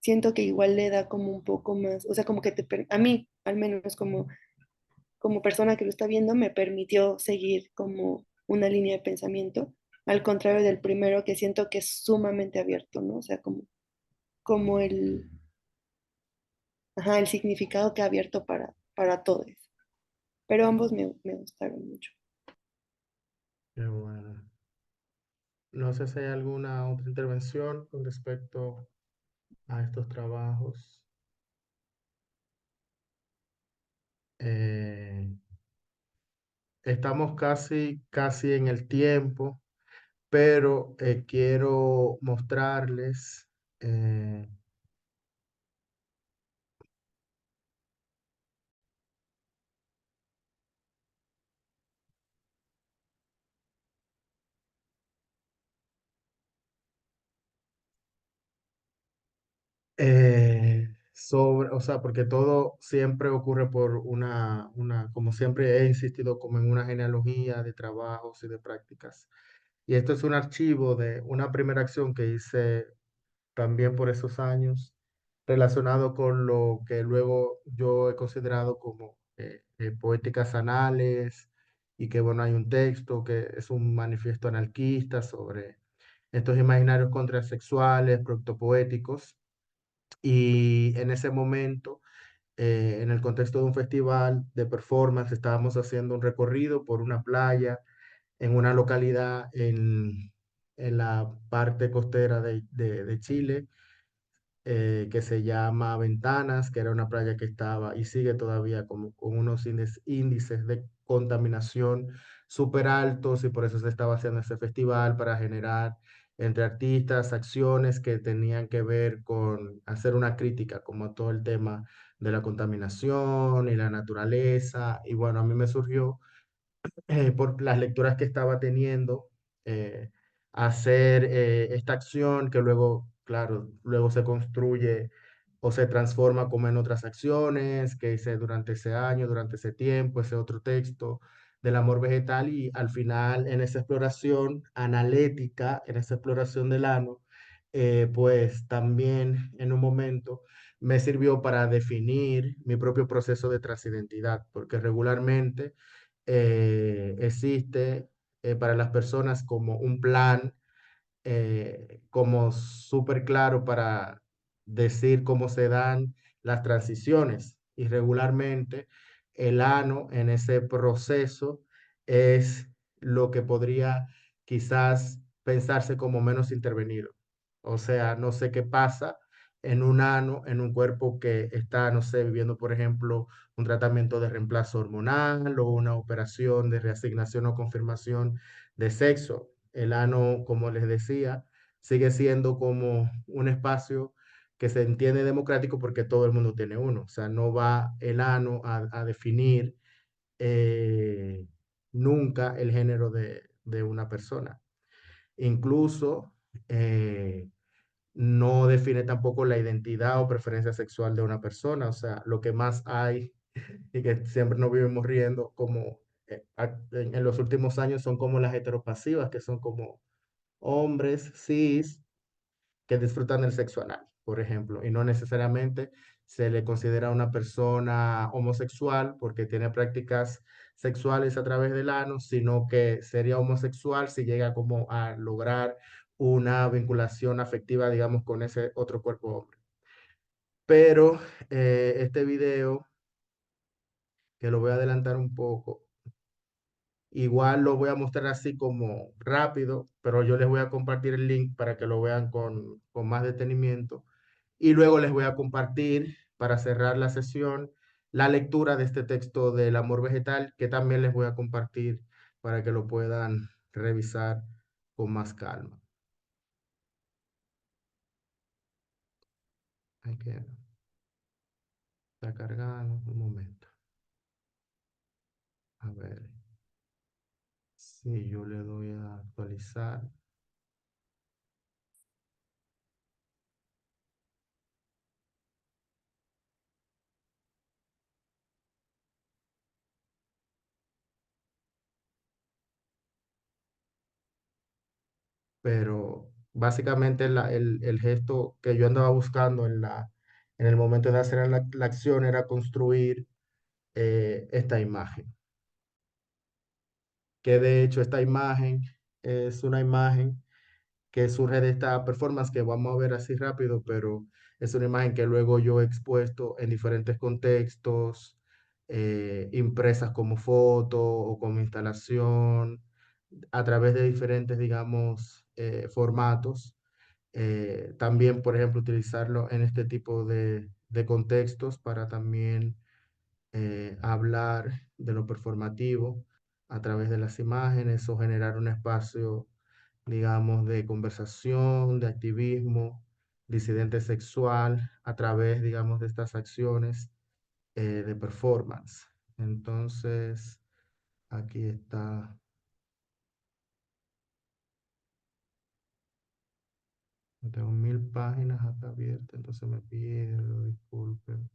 siento que igual le da como un poco más, o sea, como que a mí, al menos como persona que lo está viendo, me permitió seguir como una línea de pensamiento, al contrario del primero que siento que es sumamente abierto, ¿no? O sea, como ajá, el significado que ha abierto para todos. Pero ambos me gustaron mucho. Qué bueno. No sé si hay alguna otra intervención con respecto a estos trabajos. Eh, Estamos casi en el tiempo, pero quiero mostrarles eh, o sea, porque todo siempre ocurre por como siempre he insistido, como en una genealogía de trabajos y de prácticas. Y esto es un archivo de una primera acción que hice también por esos años, relacionado con lo que luego yo he considerado como poéticas anales, y que bueno, hay un texto que es un manifiesto anarquista sobre estos imaginarios contrasexuales, protopoéticos, y en ese momento, en el contexto de un festival de performance, estábamos haciendo un recorrido por una playa en una localidad en la parte costera de Chile, que se llama Ventanas, que era una playa que estaba y sigue todavía como, con unos índices de contaminación súper altos, y por eso se estaba haciendo ese festival para generar entre artistas acciones que tenían que ver con hacer una crítica como a todo el tema de la contaminación y la naturaleza. Y bueno, a mí me surgió, por las lecturas que estaba teniendo, eh, hacer esta acción que luego, claro, luego se construye o se transforma como en otras acciones que hice durante ese año, durante ese tiempo, ese otro texto del amor vegetal, y al final en esa exploración analética, en esa exploración del ano, pues también en un momento me sirvió para definir mi propio proceso de transidentidad, porque regularmente existe para las personas como un plan como súper claro para decir cómo se dan las transiciones. Y regularmente el ano en ese proceso es lo que podría quizás pensarse como menos intervenido. O sea, no sé qué pasa en un ano, en un cuerpo que está, no sé, viviendo, por ejemplo, un tratamiento de reemplazo hormonal o una operación de reasignación o confirmación de sexo. El ano, como les decía, sigue siendo como un espacio que se entiende democrático porque todo el mundo tiene uno. O sea, no va el ano a definir eh, nunca el género de una persona. Incluso no define tampoco la identidad o preferencia sexual de una persona. O sea, lo que más hay y que siempre nos vivimos riendo como en los últimos años son como las heteropasivas, que son como hombres cis que disfrutan del sexo anal, por ejemplo, y no necesariamente se le considera una persona homosexual porque tiene prácticas sexuales a través del ano, sino que sería homosexual si llega como a lograr una vinculación afectiva, digamos, con ese otro cuerpo hombre. Pero este video, que lo voy a adelantar un poco, igual lo voy a mostrar así como rápido, pero yo les voy a compartir el link para que lo vean con más detenimiento. Y luego les voy a compartir, para cerrar la sesión, la lectura de este texto del amor vegetal, que también les voy a compartir para que lo puedan revisar con más calma. Hay que está cargando un momento. A ver si yo le doy a actualizar. pero básicamente el gesto que yo andaba buscando en el momento de hacer la acción era construir esta imagen, que de hecho esta imagen es una imagen que surge de esta performance que vamos a ver así rápido, pero es una imagen que luego yo he expuesto en diferentes contextos, impresas como foto o como instalación, a través de diferentes, digamos, formatos. También, por ejemplo, utilizarlo en este tipo de contextos para también hablar de lo performativo a través de las imágenes o generar un espacio, digamos, de conversación, de activismo, disidente sexual a través, digamos, de estas acciones de performance. Entonces, aquí está. Tengo 1000 páginas acá abiertas, entonces me pido disculpen.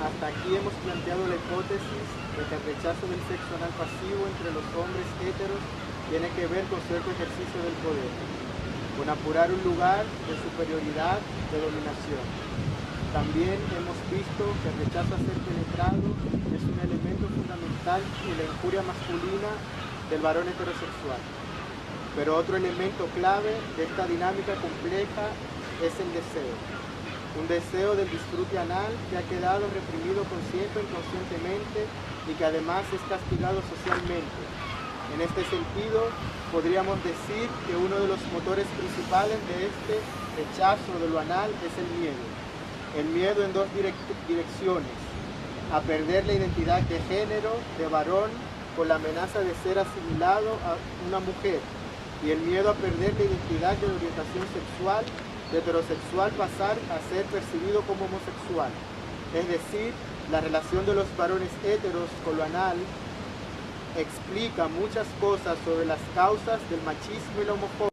Hasta aquí hemos planteado la hipótesis de que el rechazo del sexo anal pasivo entre los hombres héteros tiene que ver con cierto ejercicio del poder, con apurar un lugar de superioridad, de dominación. También hemos visto que el rechazo a ser penetrado es un elemento fundamental en la injuria masculina del varón heterosexual. Pero otro elemento clave de esta dinámica compleja es el deseo. Un deseo del disfrute anal que ha quedado reprimido consciente o inconscientemente y que además es castigado socialmente. En este sentido, podríamos decir que uno de los motores principales de este rechazo de lo anal es el miedo. El miedo en dos direcciones: a perder la identidad de género, de varón, con la amenaza de ser asimilado a una mujer, y el miedo a perder la identidad de orientación sexual, de heterosexual pasar a ser percibido como homosexual. Es decir, la relación de los varones heteros con lo anal explica muchas cosas sobre las causas del machismo y la homofobia.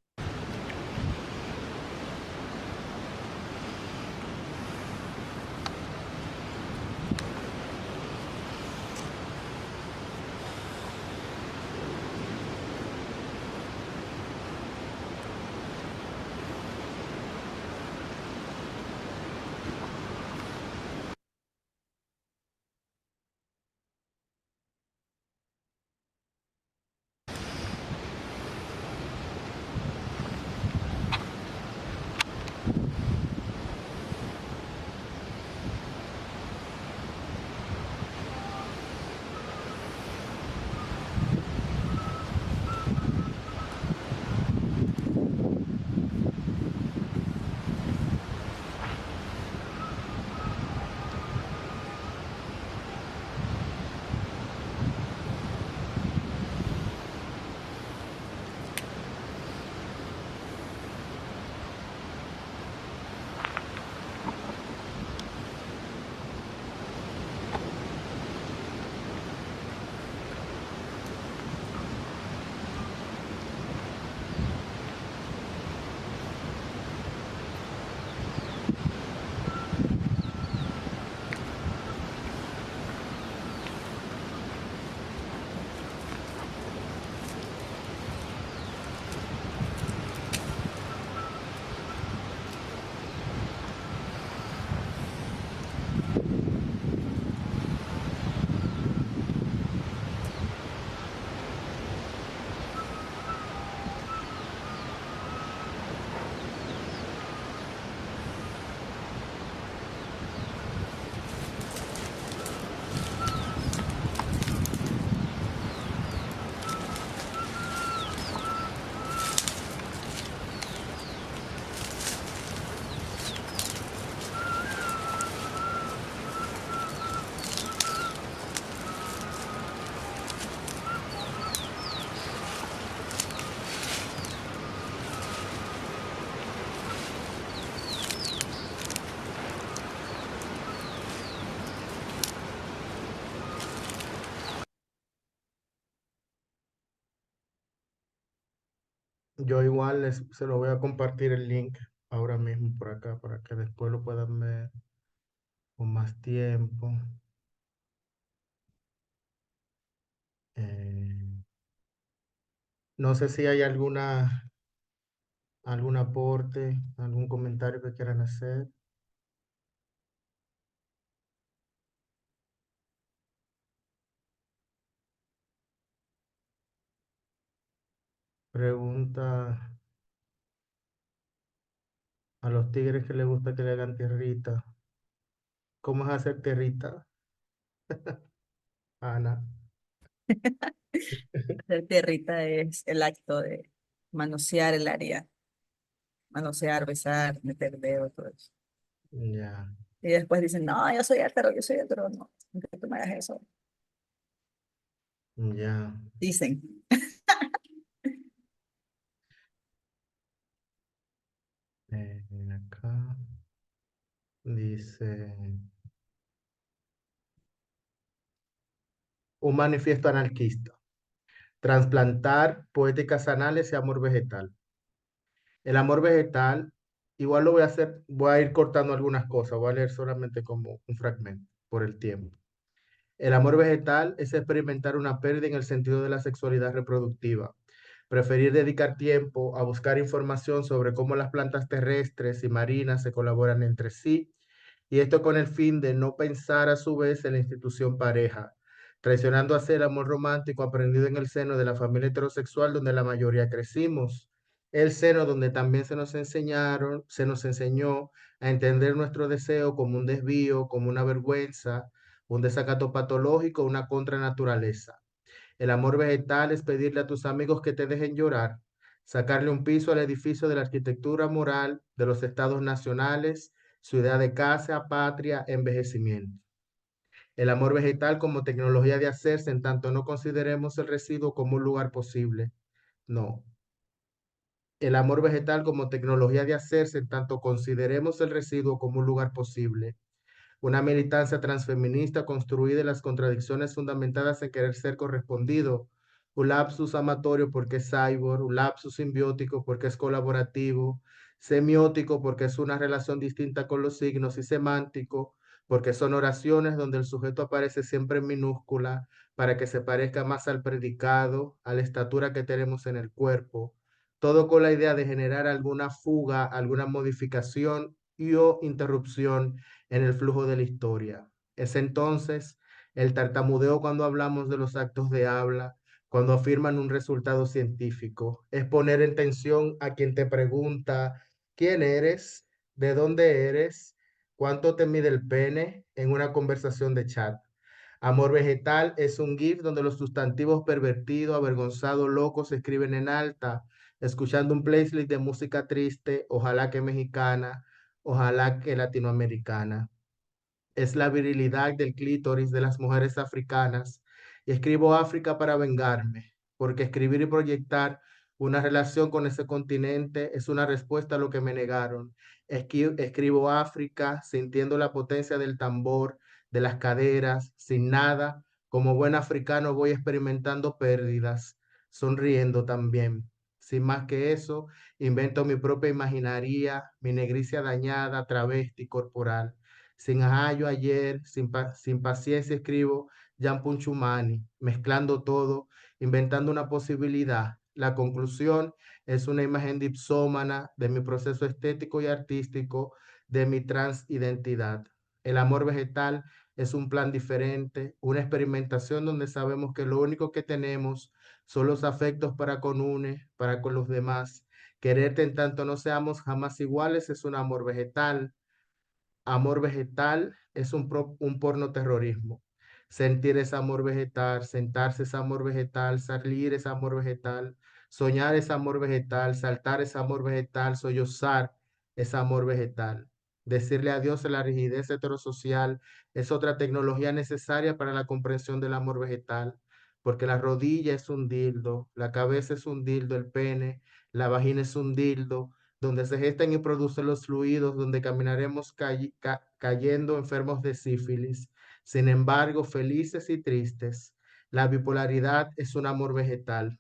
Yo igual se lo voy a compartir el link ahora mismo por acá para que después lo puedan ver con más tiempo. Eh, no sé si hay algún aporte, algún comentario que quieran hacer. Pregunta a los tigres que les gusta que le hagan tierrita. ¿Cómo es hacer tierrita, Ana? Hacer tierrita es el acto de manosear el área, manosear, besar, meter dedo, todo eso. Ya, Y después dicen, no, yo soy hétero, no, que tú me hagas eso. ya. Dicen, Acá dice, un manifiesto anarquista. Transplantar poéticas anales y amor vegetal. El amor vegetal, igual lo voy a hacer, voy a ir cortando algunas cosas, voy a leer solamente como un fragmento por el tiempo. El amor vegetal es experimentar una pérdida en el sentido de la sexualidad reproductiva. Preferir dedicar tiempo a buscar información sobre cómo las plantas terrestres y marinas se colaboran entre sí, y esto con el fin de no pensar a su vez en la institución pareja, traicionando así el amor romántico aprendido en el seno de la familia heterosexual donde la mayoría crecimos, el seno donde también se nos enseñó a entender nuestro deseo como un desvío, como una vergüenza, un desacato patológico, una contranaturaleza. El amor vegetal es pedirle a tus amigos que te dejen llorar, sacarle un piso al edificio de la arquitectura moral de los estados nacionales, su idea de casa, patria, envejecimiento. El amor vegetal como tecnología de hacerse en tanto no consideremos el residuo como un lugar posible. No. El amor vegetal como tecnología de hacerse en tanto consideremos el residuo como un lugar posible. Una militancia transfeminista construida en las contradicciones fundamentadas en querer ser correspondido, un lapsus amatorio porque es cyborg, un lapsus simbiótico porque es colaborativo, semiótico porque es una relación distinta con los signos y semántico porque son oraciones donde el sujeto aparece siempre en minúscula para que se parezca más al predicado, a la estatura que tenemos en el cuerpo, todo con la idea de generar alguna fuga, alguna modificación y o interrupción en el flujo de la historia. Es entonces el tartamudeo cuando hablamos de los actos de habla, cuando afirman un resultado científico. Es poner en tensión a quien te pregunta quién eres, de dónde eres, cuánto te mide el pene en una conversación de chat. Amor vegetal es un GIF donde los sustantivos pervertido, avergonzado, loco se escriben en alta, escuchando un playlist de música triste, ojalá que mexicana, ojalá que latinoamericana. Es la virilidad del clítoris de las mujeres africanas. Y escribo África para vengarme, porque escribir y proyectar una relación con ese continente es una respuesta a lo que me negaron. Escribo África sintiendo la potencia del tambor, de las caderas, sin nada. Como buen africano voy experimentando pérdidas, sonriendo también. Sin más que eso, invento mi propia imaginaría, mi negricia dañada, travesti, corporal. Sin ajá, yo ayer, sin paciencia escribo Jan Punchumani, mezclando todo, inventando una posibilidad. La conclusión es una imagen dipsómana de mi proceso estético y artístico, de mi transidentidad. El amor vegetal es un plan diferente, una experimentación donde sabemos que lo único que tenemos son los afectos para con une, para con los demás. Quererte en tanto no seamos jamás iguales es un amor vegetal. Amor vegetal es un porno terrorismo. Sentir es amor vegetal, sentarse es amor vegetal, salir es amor vegetal, soñar es amor vegetal, saltar es amor vegetal, sollozar es amor vegetal. Decirle adiós a la rigidez heterosocial es otra tecnología necesaria para la comprensión del amor vegetal, porque la rodilla es un dildo, la cabeza es un dildo, el pene, la vagina es un dildo, donde se gestan y producen los fluidos, donde caminaremos cayendo enfermos de sífilis, sin embargo, felices y tristes. La bipolaridad es un amor vegetal.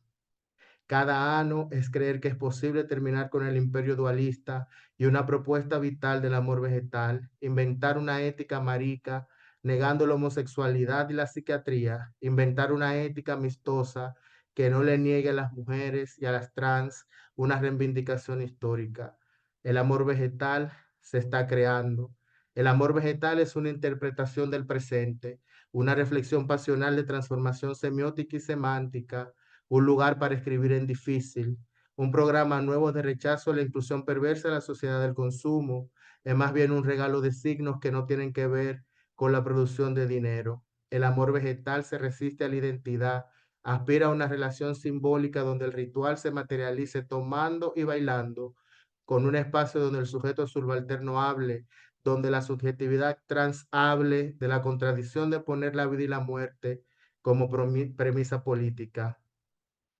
cada ano es creer que es posible terminar con el imperio dualista y una propuesta vital del amor vegetal, inventar una ética marica, negando la homosexualidad y la psiquiatría, inventar una ética amistosa que no le niegue a las mujeres y a las trans una reivindicación histórica. El amor vegetal se está creando. El amor vegetal es una interpretación del presente, una reflexión pasional de transformación semiótica y semántica, un lugar para escribir en difícil, un programa nuevo de rechazo a la inclusión perversa de la sociedad del consumo, es más bien un regalo de signos que no tienen que ver con la producción de dinero. El amor vegetal se resiste a la identidad, aspira a una relación simbólica donde el ritual se materialice tomando y bailando, con un espacio donde el sujeto subalterno hable, donde la subjetividad trans hable de la contradicción de poner la vida y la muerte como premisa política.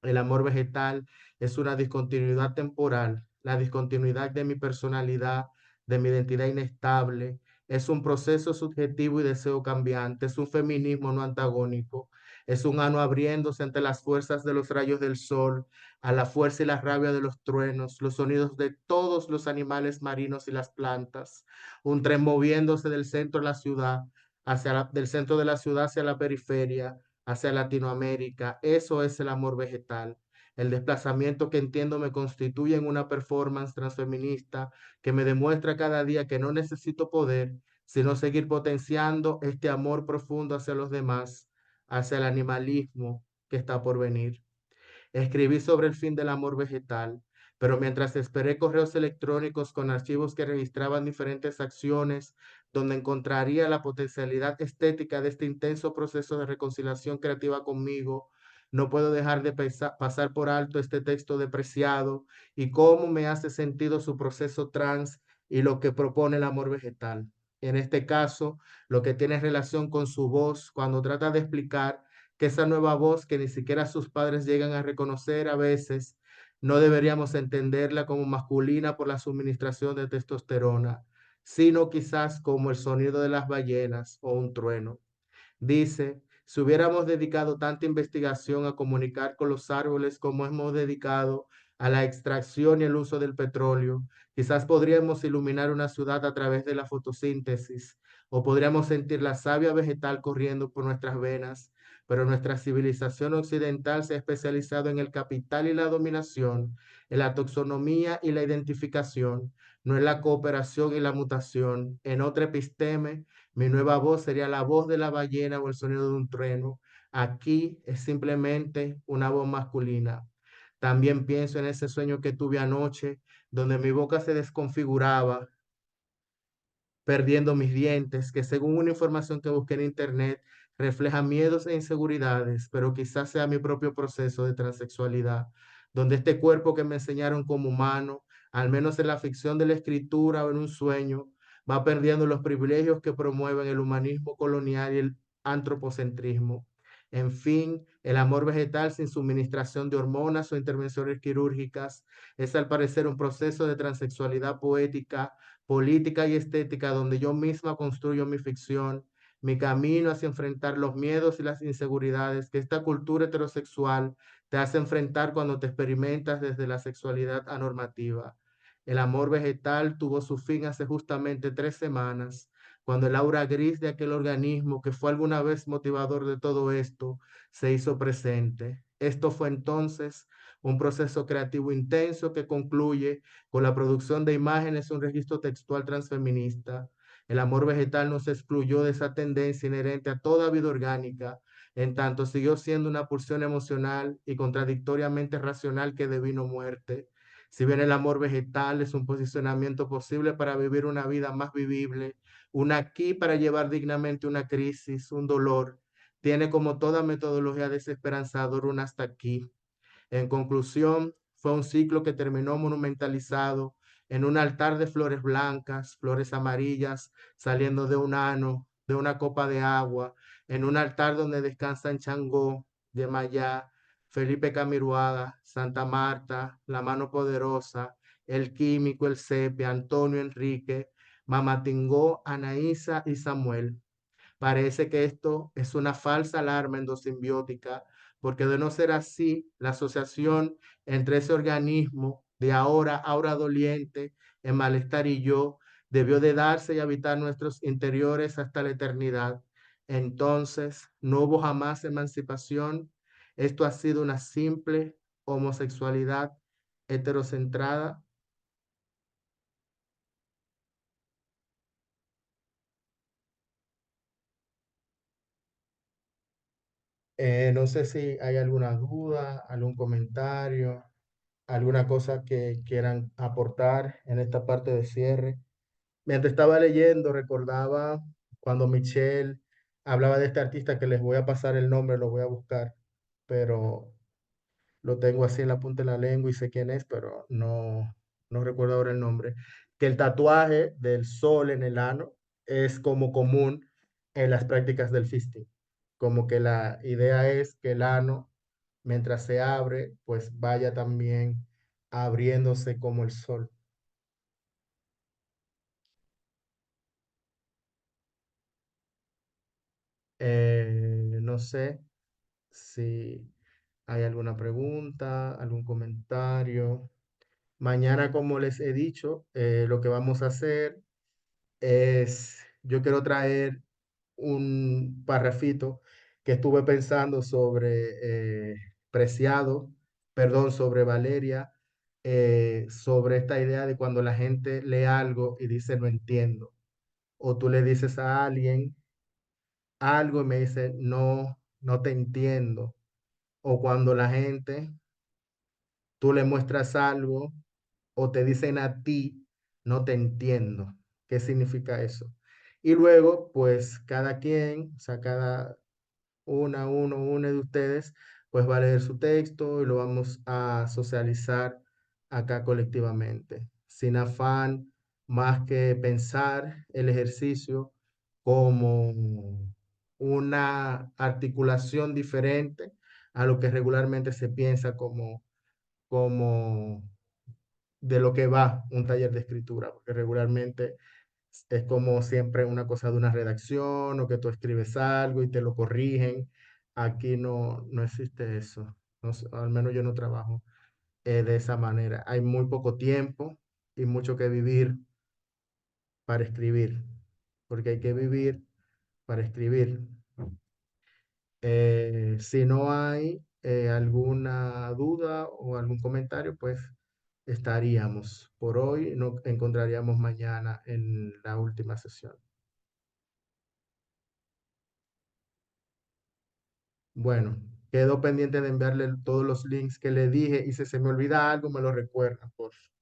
El amor vegetal es una discontinuidad temporal, la discontinuidad de mi personalidad, de mi identidad inestable. Es un proceso subjetivo y deseo cambiante, es un feminismo no antagónico, es un ano abriéndose ante las fuerzas de los rayos del sol, a la fuerza y la rabia de los truenos, los sonidos de todos los animales marinos y las plantas, un tren moviéndose del centro de la ciudad, del centro de la ciudad hacia la periferia, hacia Latinoamérica. Eso es el amor vegetal. El desplazamiento que entiendo me constituye en una performance transfeminista que me demuestra cada día que no necesito poder, sino seguir potenciando este amor profundo hacia los demás, hacia el animalismo que está por venir. Escribí sobre el fin del amor vegetal, pero mientras esperé correos electrónicos con archivos que registraban diferentes acciones, donde encontraría la potencialidad estética de este intenso proceso de reconciliación creativa conmigo, no puedo dejar de pasar por alto este texto depreciado y cómo me hace sentido su proceso trans y lo que propone el amor vegetal. En este caso, lo que tiene relación con su voz cuando trata de explicar que esa nueva voz que ni siquiera sus padres llegan a reconocer a veces, no deberíamos entenderla como masculina por la suministración de testosterona, sino quizás como el sonido de las ballenas o un trueno. Dice, si hubiéramos dedicado tanta investigación a comunicar con los árboles como hemos dedicado a la extracción y el uso del petróleo, quizás podríamos iluminar una ciudad a través de la fotosíntesis, o podríamos sentir la savia vegetal corriendo por nuestras venas, pero nuestra civilización occidental se ha especializado en el capital y la dominación, en la taxonomía y la identificación, no en la cooperación y la mutación. En otra episteme, mi nueva voz sería la voz de la ballena o el sonido de un trueno. Aquí es simplemente una voz masculina. También pienso en ese sueño que tuve anoche, donde mi boca se desconfiguraba, perdiendo mis dientes, que según una información que busqué en internet, refleja miedos e inseguridades, pero quizás sea mi propio proceso de transexualidad, donde este cuerpo que me enseñaron como humano, al menos en la ficción de la escritura o en un sueño, va perdiendo los privilegios que promueven el humanismo colonial y el antropocentrismo. En fin, el amor vegetal sin suministración de hormonas o intervenciones quirúrgicas es al parecer un proceso de transexualidad poética, política y estética donde yo misma construyo mi ficción, mi camino hacia enfrentar los miedos y las inseguridades que esta cultura heterosexual te hace enfrentar cuando te experimentas desde la sexualidad anormativa. El amor vegetal tuvo su fin hace justamente 3 semanas, cuando el aura gris de aquel organismo que fue alguna vez motivador de todo esto se hizo presente. Esto fue entonces un proceso creativo intenso que concluye con la producción de imágenes, un registro textual transfeminista. El amor vegetal no se excluyó de esa tendencia inherente a toda vida orgánica, en tanto siguió siendo una pulsión emocional y contradictoriamente racional que devino muerte. Si bien el amor vegetal es un posicionamiento posible para vivir una vida más vivible, un aquí para llevar dignamente una crisis, un dolor, tiene como toda metodología desesperanzadora un hasta aquí. En conclusión, fue un ciclo que terminó monumentalizado en un altar de flores blancas, flores amarillas, saliendo de un ano, de una copa de agua, en un altar donde descansan Changó, Yemayá, Felipe Camiruaga, Santa Marta, la Mano Poderosa, el Químico, el Sepia, Antonio Enrique, Mamatingó, Anaísa y Samuel. Parece que esto es una falsa alarma endosimbiótica porque de no ser así, la asociación entre ese organismo de ahora, aura doliente, en malestar y yo, debió de darse y habitar nuestros interiores hasta la eternidad. Entonces, no hubo jamás emancipación. Esto ha sido una simple homosexualidad heterocentrada. No sé si hay alguna duda, algún comentario, alguna cosa que quieran aportar en esta parte de cierre. Mientras estaba leyendo, recordaba cuando Michelle hablaba de este artista que les voy a pasar el nombre, lo voy a buscar, pero lo tengo así en la punta de la lengua y sé quién es, pero no recuerdo ahora el nombre. Que el tatuaje del sol en el ano es como común en las prácticas del fisting. Como que la idea es que el ano, mientras se abre, pues vaya también abriéndose como el sol. No sé si hay alguna pregunta, algún comentario. Mañana, como les he dicho, lo que vamos a hacer es, yo quiero traer un parrafito que estuve pensando sobre Preciado, perdón, sobre Valeria, sobre esta idea de cuando la gente lee algo y dice no entiendo, o tú le dices a alguien algo y me dice no te entiendo, o cuando la gente, tú le muestras algo o te dicen a ti, no te entiendo. ¿Qué significa eso? Y luego, pues cada quien, o sea, cada una de ustedes, pues va a leer su texto y lo vamos a socializar acá colectivamente, sin afán más que pensar el ejercicio como una articulación diferente a lo que regularmente se piensa como de lo que va un taller de escritura, porque regularmente es como siempre una cosa de una redacción o que tú escribes algo y te lo corrigen. Aquí no existe eso. No sé, al menos yo no trabajo de esa manera. Hay muy poco tiempo y mucho que vivir para escribir, porque hay que vivir para escribir. Si no hay alguna duda o algún comentario, pues estaríamos por hoy. Nos encontraríamos mañana en la última sesión. Bueno, quedo pendiente de enviarle todos los links que le dije y si se me olvida algo, me lo recuerda, por favor.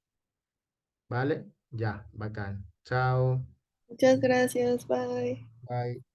¿Vale? Ya, bacán. Chao. Muchas gracias, bye. Bye.